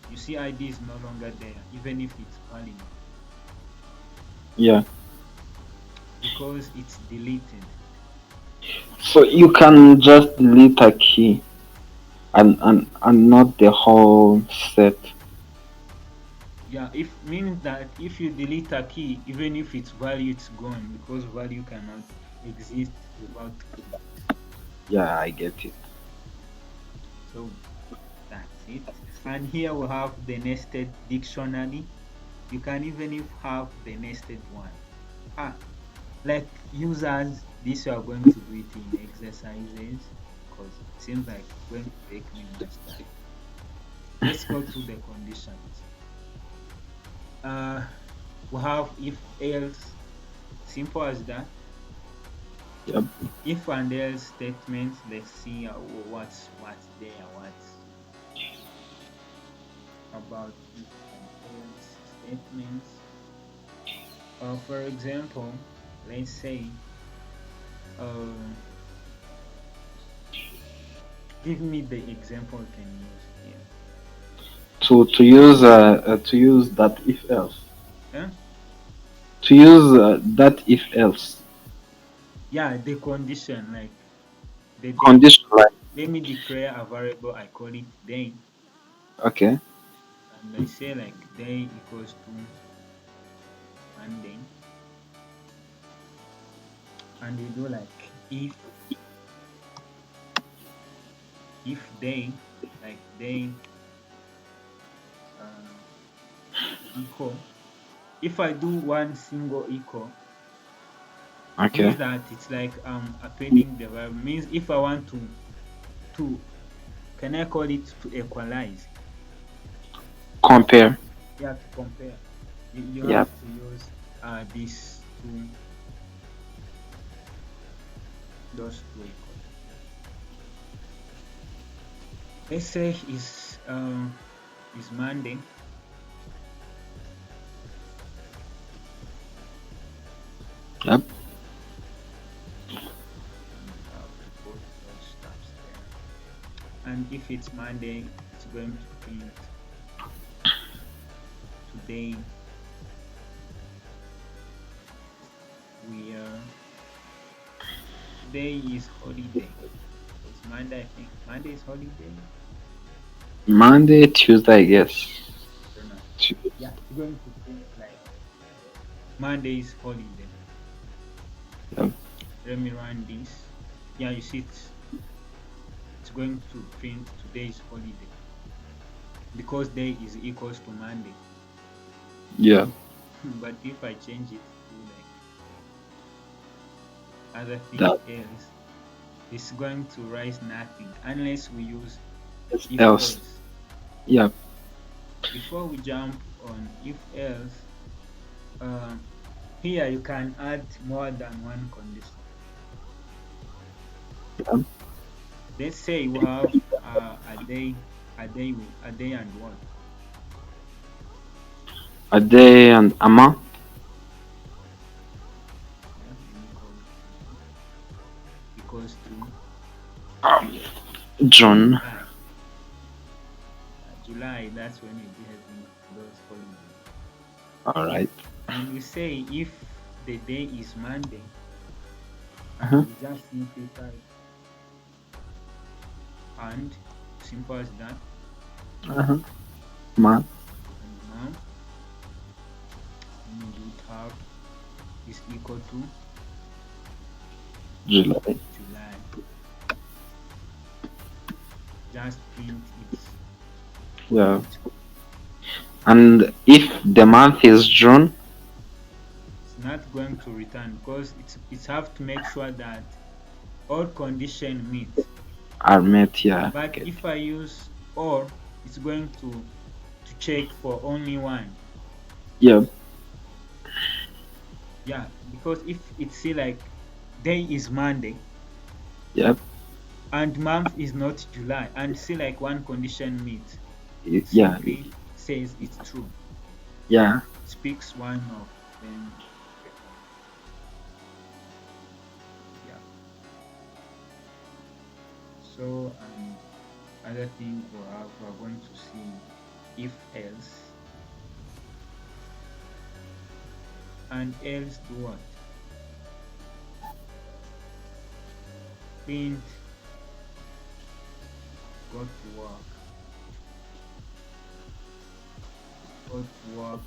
You see ID is no longer there, even if it's valid, Yeah. because it's deleted. So you can just delete a key and not the whole set. Yeah, if means that if you delete a key, even if it's value, it's gone because value cannot exist without key. Yeah, I get it. So that's it. And here we have the nested dictionary. You can even if have the nested one. Ah, like users, this you are going to do it in exercises because it seems like it's going to take me much time. Let's go to the conditions. Uh, we have if else, simple as that. Yep. If and else statements. Let's see what's there. What's about if and else statements. For example, let's say, uh, give me the example you can use here. To use that if else. Huh? To use that if else Yeah, the condition like the day. condition, like, Let me declare a variable. I call it day, okay. and I say like day equals to Monday, and we do like if day like day uh, equal. If I do one single equal, Okay. means that it's like appending the variable. Means if I want to can I call it to equalize? Compare. Yeah, to compare. You Yep. have to use these two those two equals. Let's say is Monday, Yep. and you have to put those stuffs there. And if it's Monday, it's going to print today we today is holiday. It's Monday, I think. Monday is holiday. Monday, Tuesday, I guess. I don't know. Tu- Yeah, it's going to print like Monday is holiday. Yep. Let me run this. Yeah, you see it's going to print today is holiday because day is equals to Monday. Yeah. But if I change it to like other thing That else, it's going to rise nothing unless we use is if else. else. Yep. Before we jump on if else, um, here you can add more than one condition. Yep. Let's say we have a day and what? A day and a month. Yeah, let me call it a month equals to June. July. July, that's when you'll be having those holidays. All right. And we say if the day is Monday, and Uh-huh. we just simply type and simple as that, Uh-huh. Month. and month, then we would have is equal to July. July. Just print its Yeah. value. And if the month is June, It's not going to return because it's have to make sure that all condition meet. are met. Yeah. I But get. if I use or, it's going to check for only one. Yep. Yeah, because if it's see like day is Monday Yep. and month is not July and see like one condition meets, it Yeah. simply says it's true. Yeah. It speaks one of them the other. Yeah. So Other thing we're going to see if else, and else do what? Print, go to work, go to work.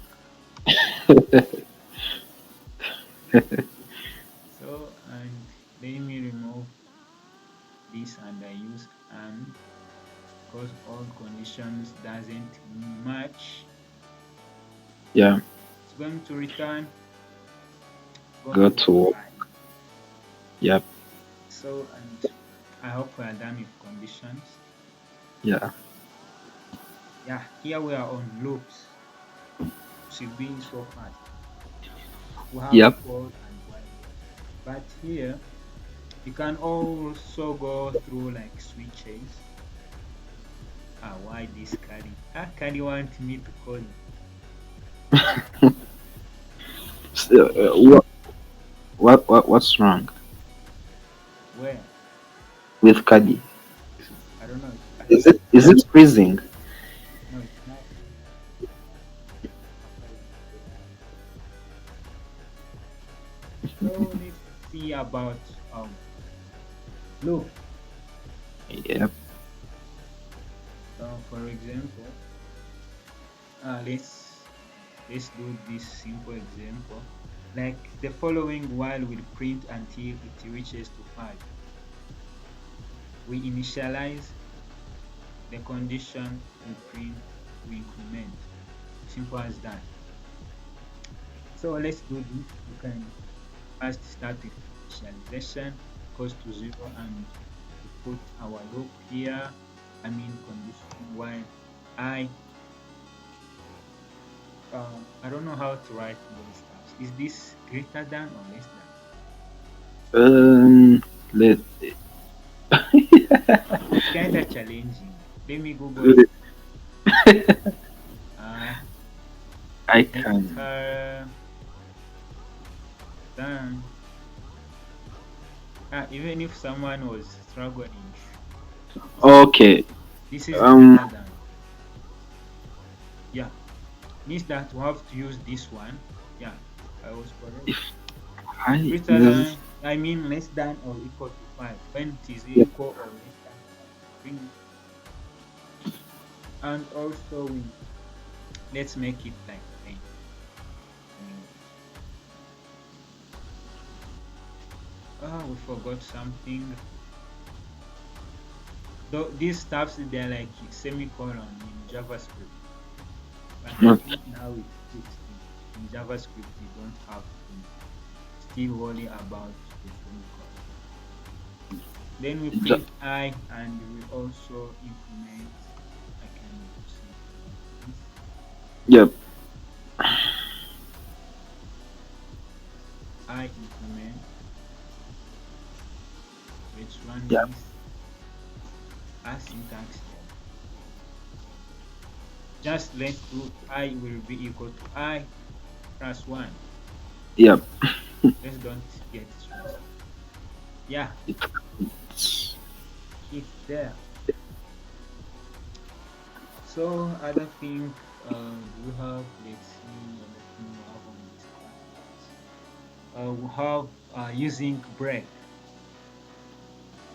So, and let me remove this and I use and, because all conditions doesn't match, Yeah. it's going to return go Go to to work work. I. Yep. So, and I hope we are done with conditions. Yeah. Yeah, here we are on loops. Should be so fast. We have Yep. for and while loops. But here you can also go through like switches. Why this Kali? Kali want me to call him. So, what's wrong Where? with Kadi? I don't know. Is it freezing? No, it's not. After we say that. So let's see about loop. Yep. So for example, let's do this simple example. Like the following while will print until it reaches to 5. We initialize the condition, we print, we increment. Simple as that. So let's do this. We can first start with initialization, goes to 0, and we put our loop here. I mean condition while I I don't know how to write those stuffs. Is this greater than or less than? Let It's kind of challenging. Let me Google it. Uh, I can. Greater than. Even if someone was struggling, Okay. this is Um. greater than. Yeah, means that we have to use this one. Yeah, I was correct. If I Greater this. than, I mean less than or equal to 5. When it is Yeah. equal or less than 5, bring it. And also let's make it like 10. Anyway, we forgot something. Though these stuffs they're like semicolon in JavaScript, but I Okay. think now it's fixed. In JavaScript, you don't have to still worry about the semicolon. Then we Ju- print I and we also increment. I can simply use this. Yep. I increment. Let's run Yep. this. Our syntax here. Just let's do I will be equal to I plus 1. Yep. Let's don't get stressed. Yeah, It's, it's there. So other thing do we have, let's see other thing we have on this class. We have using break.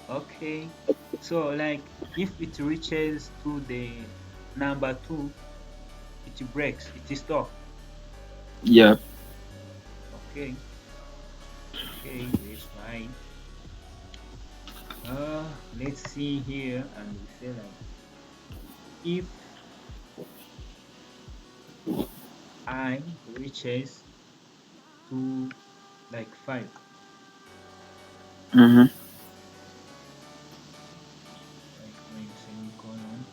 Okay. So like if it reaches to the number 2, it breaks, it is stop. yep. Okay. Okay, that's fine. Let's see here and we say like if I reaches to like 5, Mm-hmm. like when semicolon,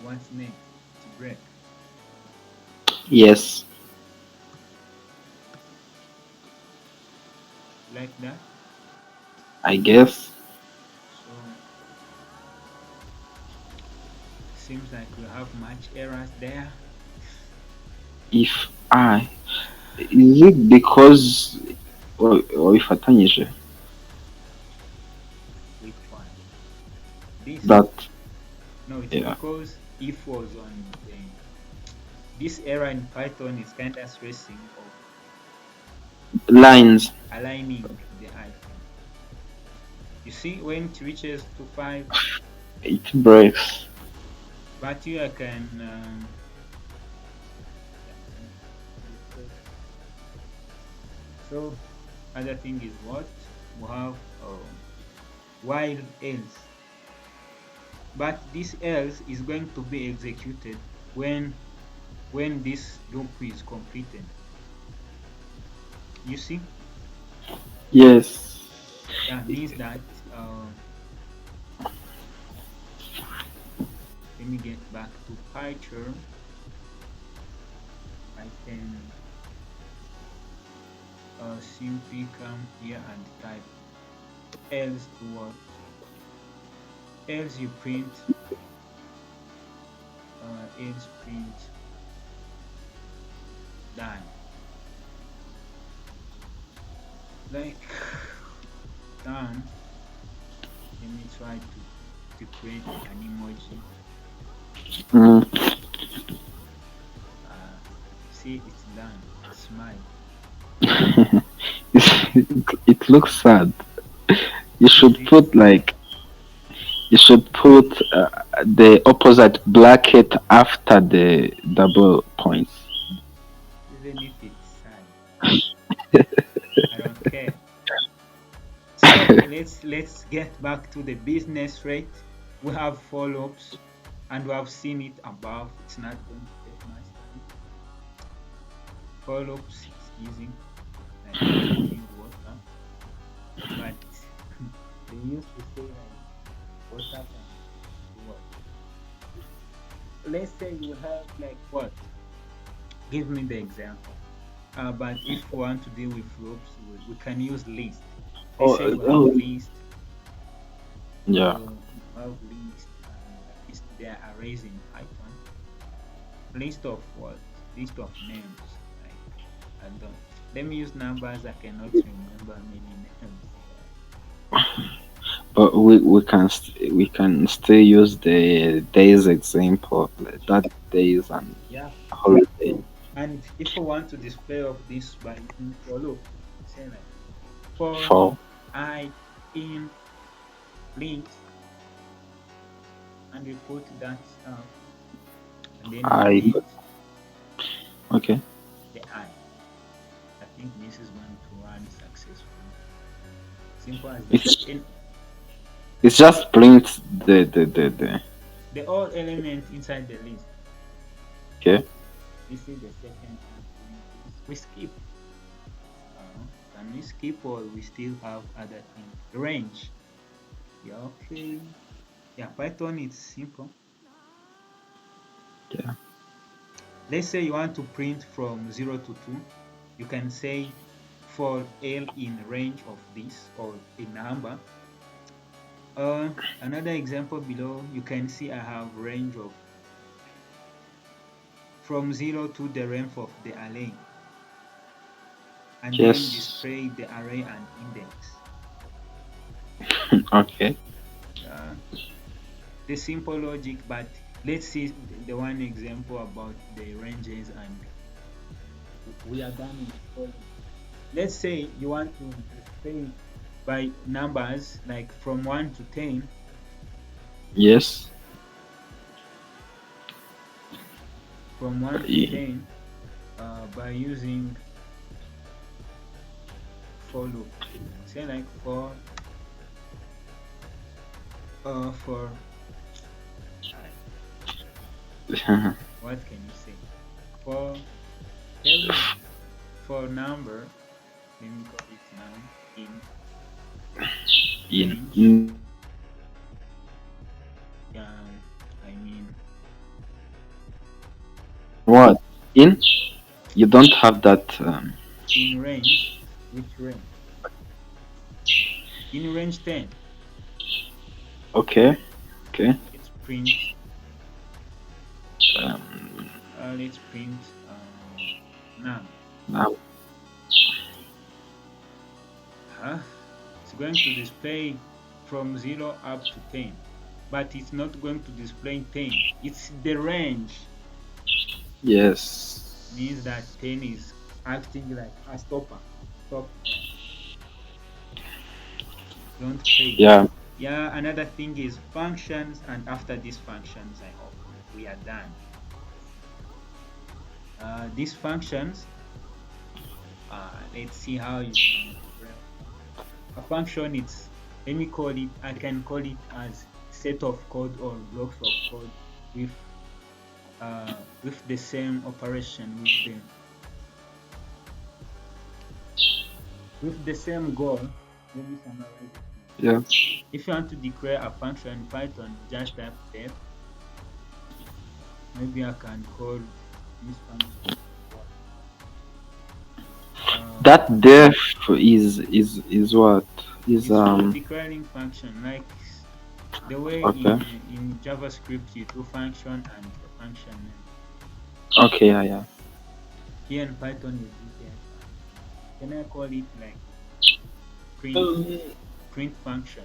what's next? It break. Yes. Like that. I guess So seems like we have much errors there. if I is it because or ifatanyije Which one? this. That No, it's yeah. because if was on the this error in Python is kind of stressing of Lines. aligning the icon. You see, when it reaches to 5, It breaks. but you can, yeah, you check. So, other thing is what? We have while else. But this else is going to be executed when this loop is completed. You see? Yes. That means that, let me get back to Python. I can simply come here and type else to what? Else you print, else print done. Like done. Let me try to create an emoji. Mm. Uh, see, it's done. Smile. It looks sad. You Is should it put sad? like you should put the opposite bracket after the double points. Even if it's sad, I don't care. So let's get back to the business rate. We have follow-ups and we have seen it above. It's not going to take much time. Follow-ups is easy, like changing water, but they used to say like water can do what? Let's say you have like what? Give me the example. But if we want to deal with loops, we can use list. Let's Oh, say we have oh, list, yeah. and list their arrays in Python. List of what? List of names. Like I don't. Let me use numbers. I cannot remember many names. But we can still use the days example, like that days and Yeah. holiday. So and if we want to display of this by using for loop, say like for For I in list, and we put that stuff, and then we I print okay. the I. I think this is going to run successfully. Simple as that. It's In it's just print the the all element inside the list. okay. This is the second time doing this. We skip. Can we skip or we still have other things? Range. Yeah, okay. Yeah, Python is simple. Yeah. Let's say you want to print from 0 to 2. You can say for L in range of this or a number. Another example below, you can see I have range of from 0 to the length of the array, and then Yes. display the array and index. Okay. Uh, the simple logic, but let's see the one example about the ranges, and we are done with column. Let's say you want to display by numbers like from 1 to 10, Yes. from 1 to Yeah. 10, by using for loop. Say like for uh, what can you say? For tell me for number, let me call it num in range. in I mean what? In you don't have that in range, which range? In range 10, okay. Okay. let's print Um num. now Huh? It's going to display from 0 up to 10. but it's not going to display 10. It's the range. Yes. Means that 10 is acting like a stopper. Stop there. Don't pay. Yeah. Yeah, another thing is functions, and after these functions, I hope we are done. These functions, let's see how you can declare a function. It's, let me call it, I can call it as set of code or blocks of code with the same operation, with the same goal. Let me summarize it now. Yeah. If you want to declare a function in Python, just type def. Maybe I can call this function what? That Um, def is what? Is is for declaring function, like the way okay. in JavaScript you do function and the function name. Okay, yeah, yeah. Here in Python you do def. And can I call it like print print function?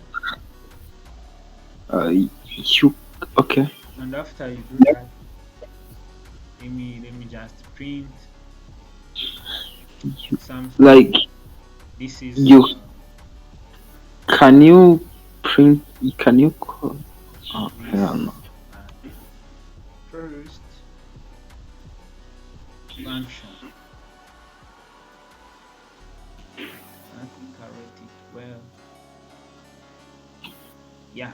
You okay. And after you do that, let me just print You, something. like This is you can you print can you call oh hell no. this first function. I think I wrote it well. Yeah,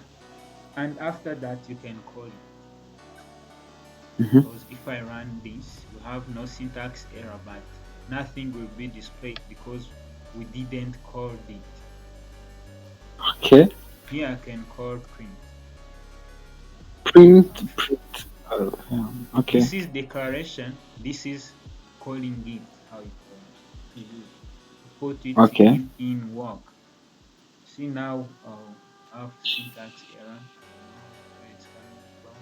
and after that you can call it, Hmm. because if I run this we have no syntax error, but nothing will be displayed because we didn't call it. Okay. Here I can call print function. Print yeah. Okay. This is declaration, this is calling it, how you call it, to use, to put it Okay. in work. See now, I have syntax error. I don't know where it's coming from.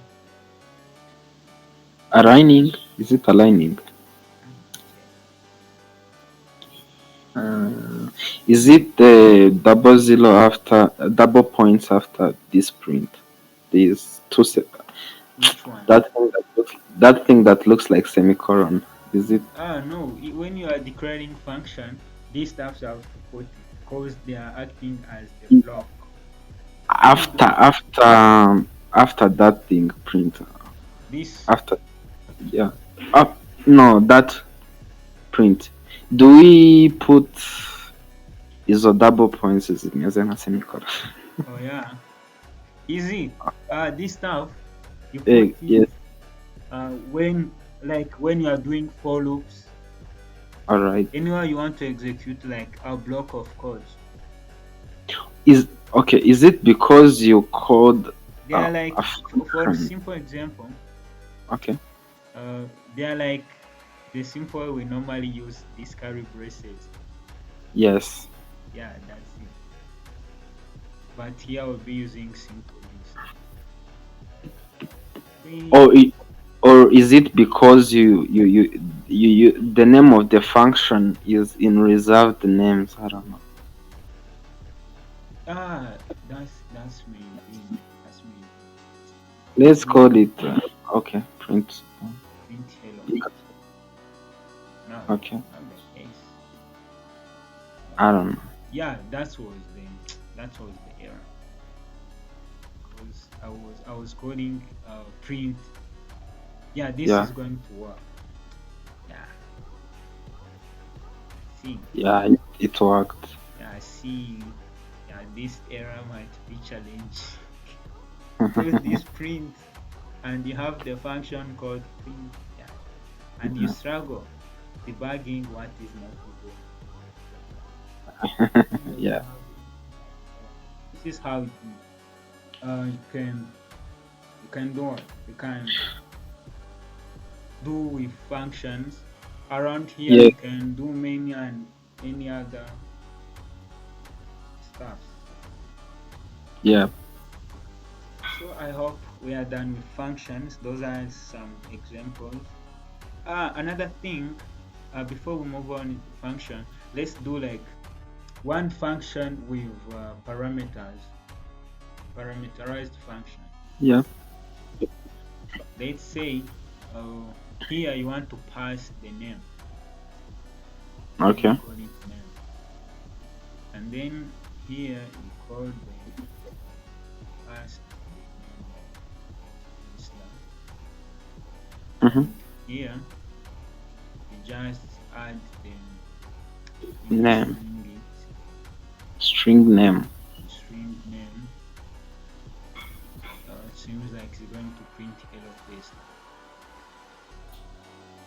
Aligning. Is it aligning? Let me check. Uh, is it the double zero after double points after this print? These two Which one? that thing that looks like semicolon. Is it No, when you are declaring function, these stuffs you have to put it because they are acting as the block. When you after do after that thing print this, after yeah up no that print do we put is a double points is it as a semicolon? oh yeah, easy. This stuff you put Eh, it yes, when, like when you are doing for loops, all right. anywhere you want to execute like a block of code. Is okay, is it because you called They are a like, for function? simple example, Okay. they are like the simple we normally use, these curly braces. Yes. Yeah, that's it. But here we'll be using simple instead. Or Print. or is it because the name of the function is in reserved names? I don't know. That's maybe. That's maybe. Let's Print. call it okay. Print. Print hello. No, Okay. not the case. I don't know. Yeah, that was the that was the error, because I was coding print. Yeah, this Yeah. is going to work. Yeah, see. Yeah. It worked. Yeah, I see. Yeah, this error might be challenging because this print, and you have the function called print. Yeah, and you struggle debugging what is not even here. We Yeah. have this is how it is. You can do what you can do with functions. Around here Yeah. you can do many and any other stuff. Yeah. So I hope we are done with functions. Those are some examples. Another thing, before we move on into function, let's do like one function with parameters, parameterized function. Yeah. Let's say here you want to pass the name. Let me Okay. call it name. And then here you call the pass the name like this now. Mm-hmm. And here you just add the maybe Name. string it, String name. string name. It seems like it's going to print hello face now.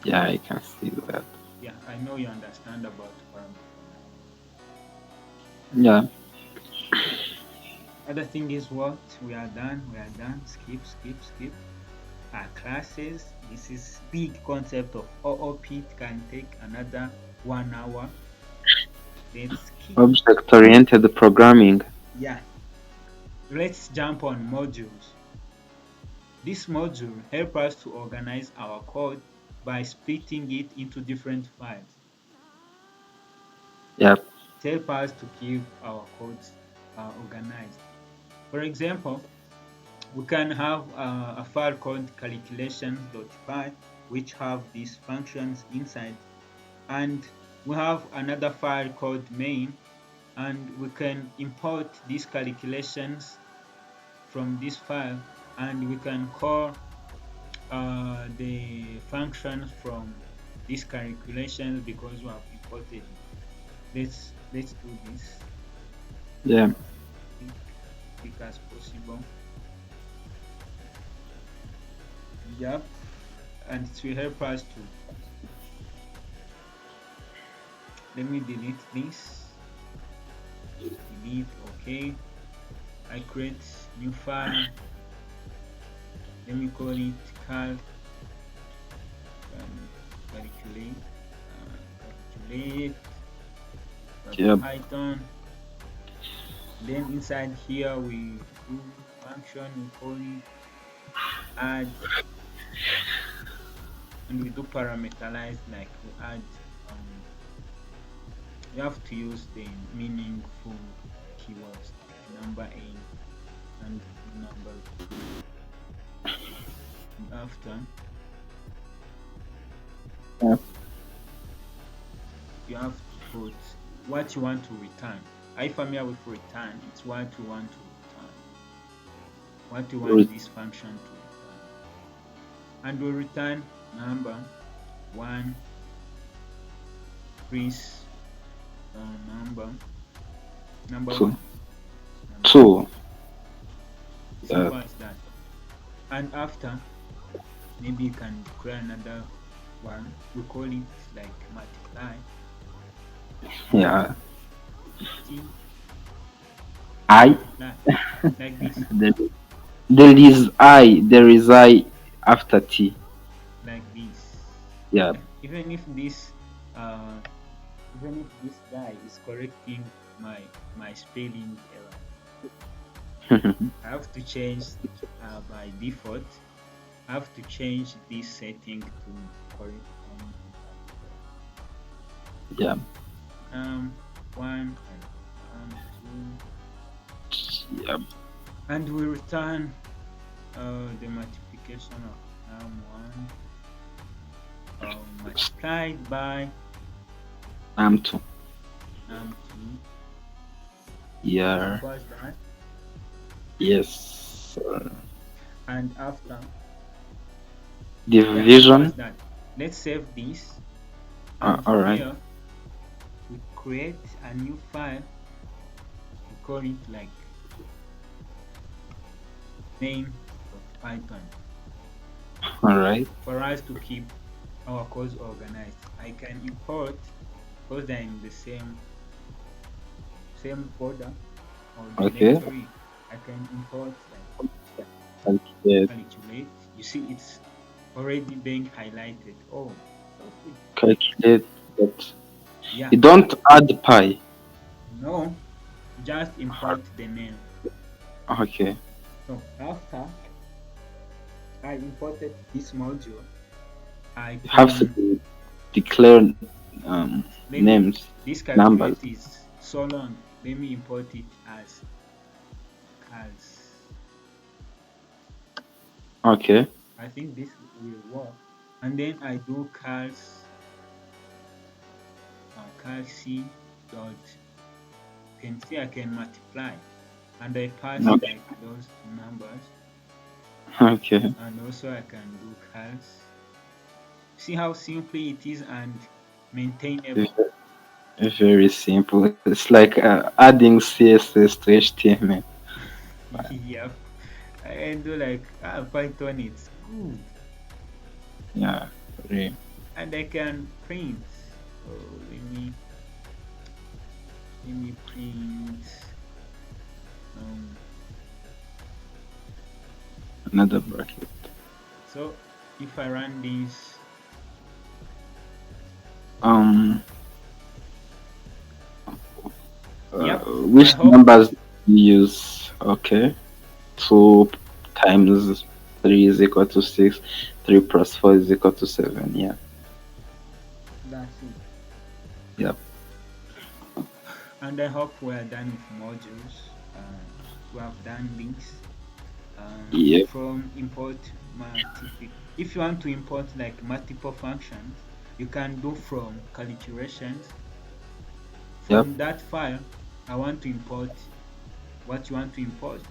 Yeah, I can see that. Yeah, I know you understand about parameterizing. Yeah. Other thing is what we are done. We are done. Skip, skip, skip. Our classes. This is big concept of OOP. It can take another 1 hour. Let's skip. Object oriented programming. Yeah, let's jump on modules. This module help us to organize our code by splitting it into different files. Yeah. It help us to keep our codes organized. For example, we can have a file called calculations.py which have these functions inside, and we have another file called main, and we can import these calculations from this file, and we can call the functions from these calculations because we have imported it. Let's do this Yeah. quick quick as possible. Yep, and it will help us to let me delete this. Delete, okay. I create new file. Let me call it can calculate calculate Yeah. Python. Then inside here we do function, we call it add, and we do parameterize like we add um you have to use the meaningful keywords like number A and number 2. And after Yeah. you have to put what you want to return. Are you familiar with return? It's what you want to return, what you want Re- this function to return. And we return number one, Chris, number Two. what? Number two. Two. Yeah. Simple as that. And after, maybe you can declare another one. We call it like multiply Yeah. T I. multiply like this, There, there is I. There is I after T. like this. Yeah. Yeah, uh even if this guy is correcting my spelling error, I have to change by default. I have to change this setting to correspond with that error. Yeah. One and two, Yeah. and we return the multiplication of one multiplied by I'm two. two. Yeah. Simple as that. Yes. And after, yeah, simple Division. as that. Let's save this, and All right. here we create a new file. We call it like main.python All right. for us to keep our codes organized. I can import because they're in the same folder or Okay. directory. I can import like Calculate. calculate. You see, it's already being highlighted. Oh, so quick. Calculate. But Yeah, you don't add pi. no, just import the name. Okay. So after I imported this module, I You have can to declare let me names, this numbers. calculate is so long. Let me import it as Okay. I think this will work. And then I do cal c dot, can see I can multiply, and I pass Okay. like those two numbers, Okay. and also I can do cals. See how simple it is and Ve- maintainable. Very simple. It's like adding CSS to HTML. Yep. And do like Python, it's good. Yeah. Really. And I can print. Oh, let me print. Um, Another bracket. so if I run this, Um. yep. I Which hope numbers do you use? Okay. 2 times 3 is equal to 6. 3 plus 4 is equal to 7. Yeah. that's it. Yep. And I hope we're done with modules. We have done links. Yep. From import multiple. If you want to import like multiple functions, you can do from calculations. Yep. From that file, I want to import what you want to import,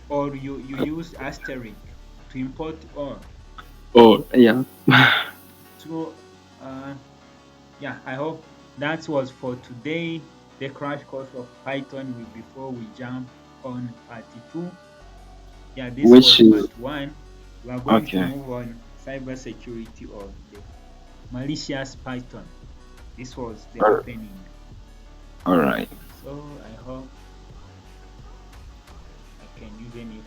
or you use asterisk to import all. Oh, yeah. So yeah, I hope that was for today. The crash course of Python before we jump on part two. Yeah, this Which was is part one. We are going to okay. move on cybersecurity or the malicious Python. This was the All opening. right. So I hope I can use any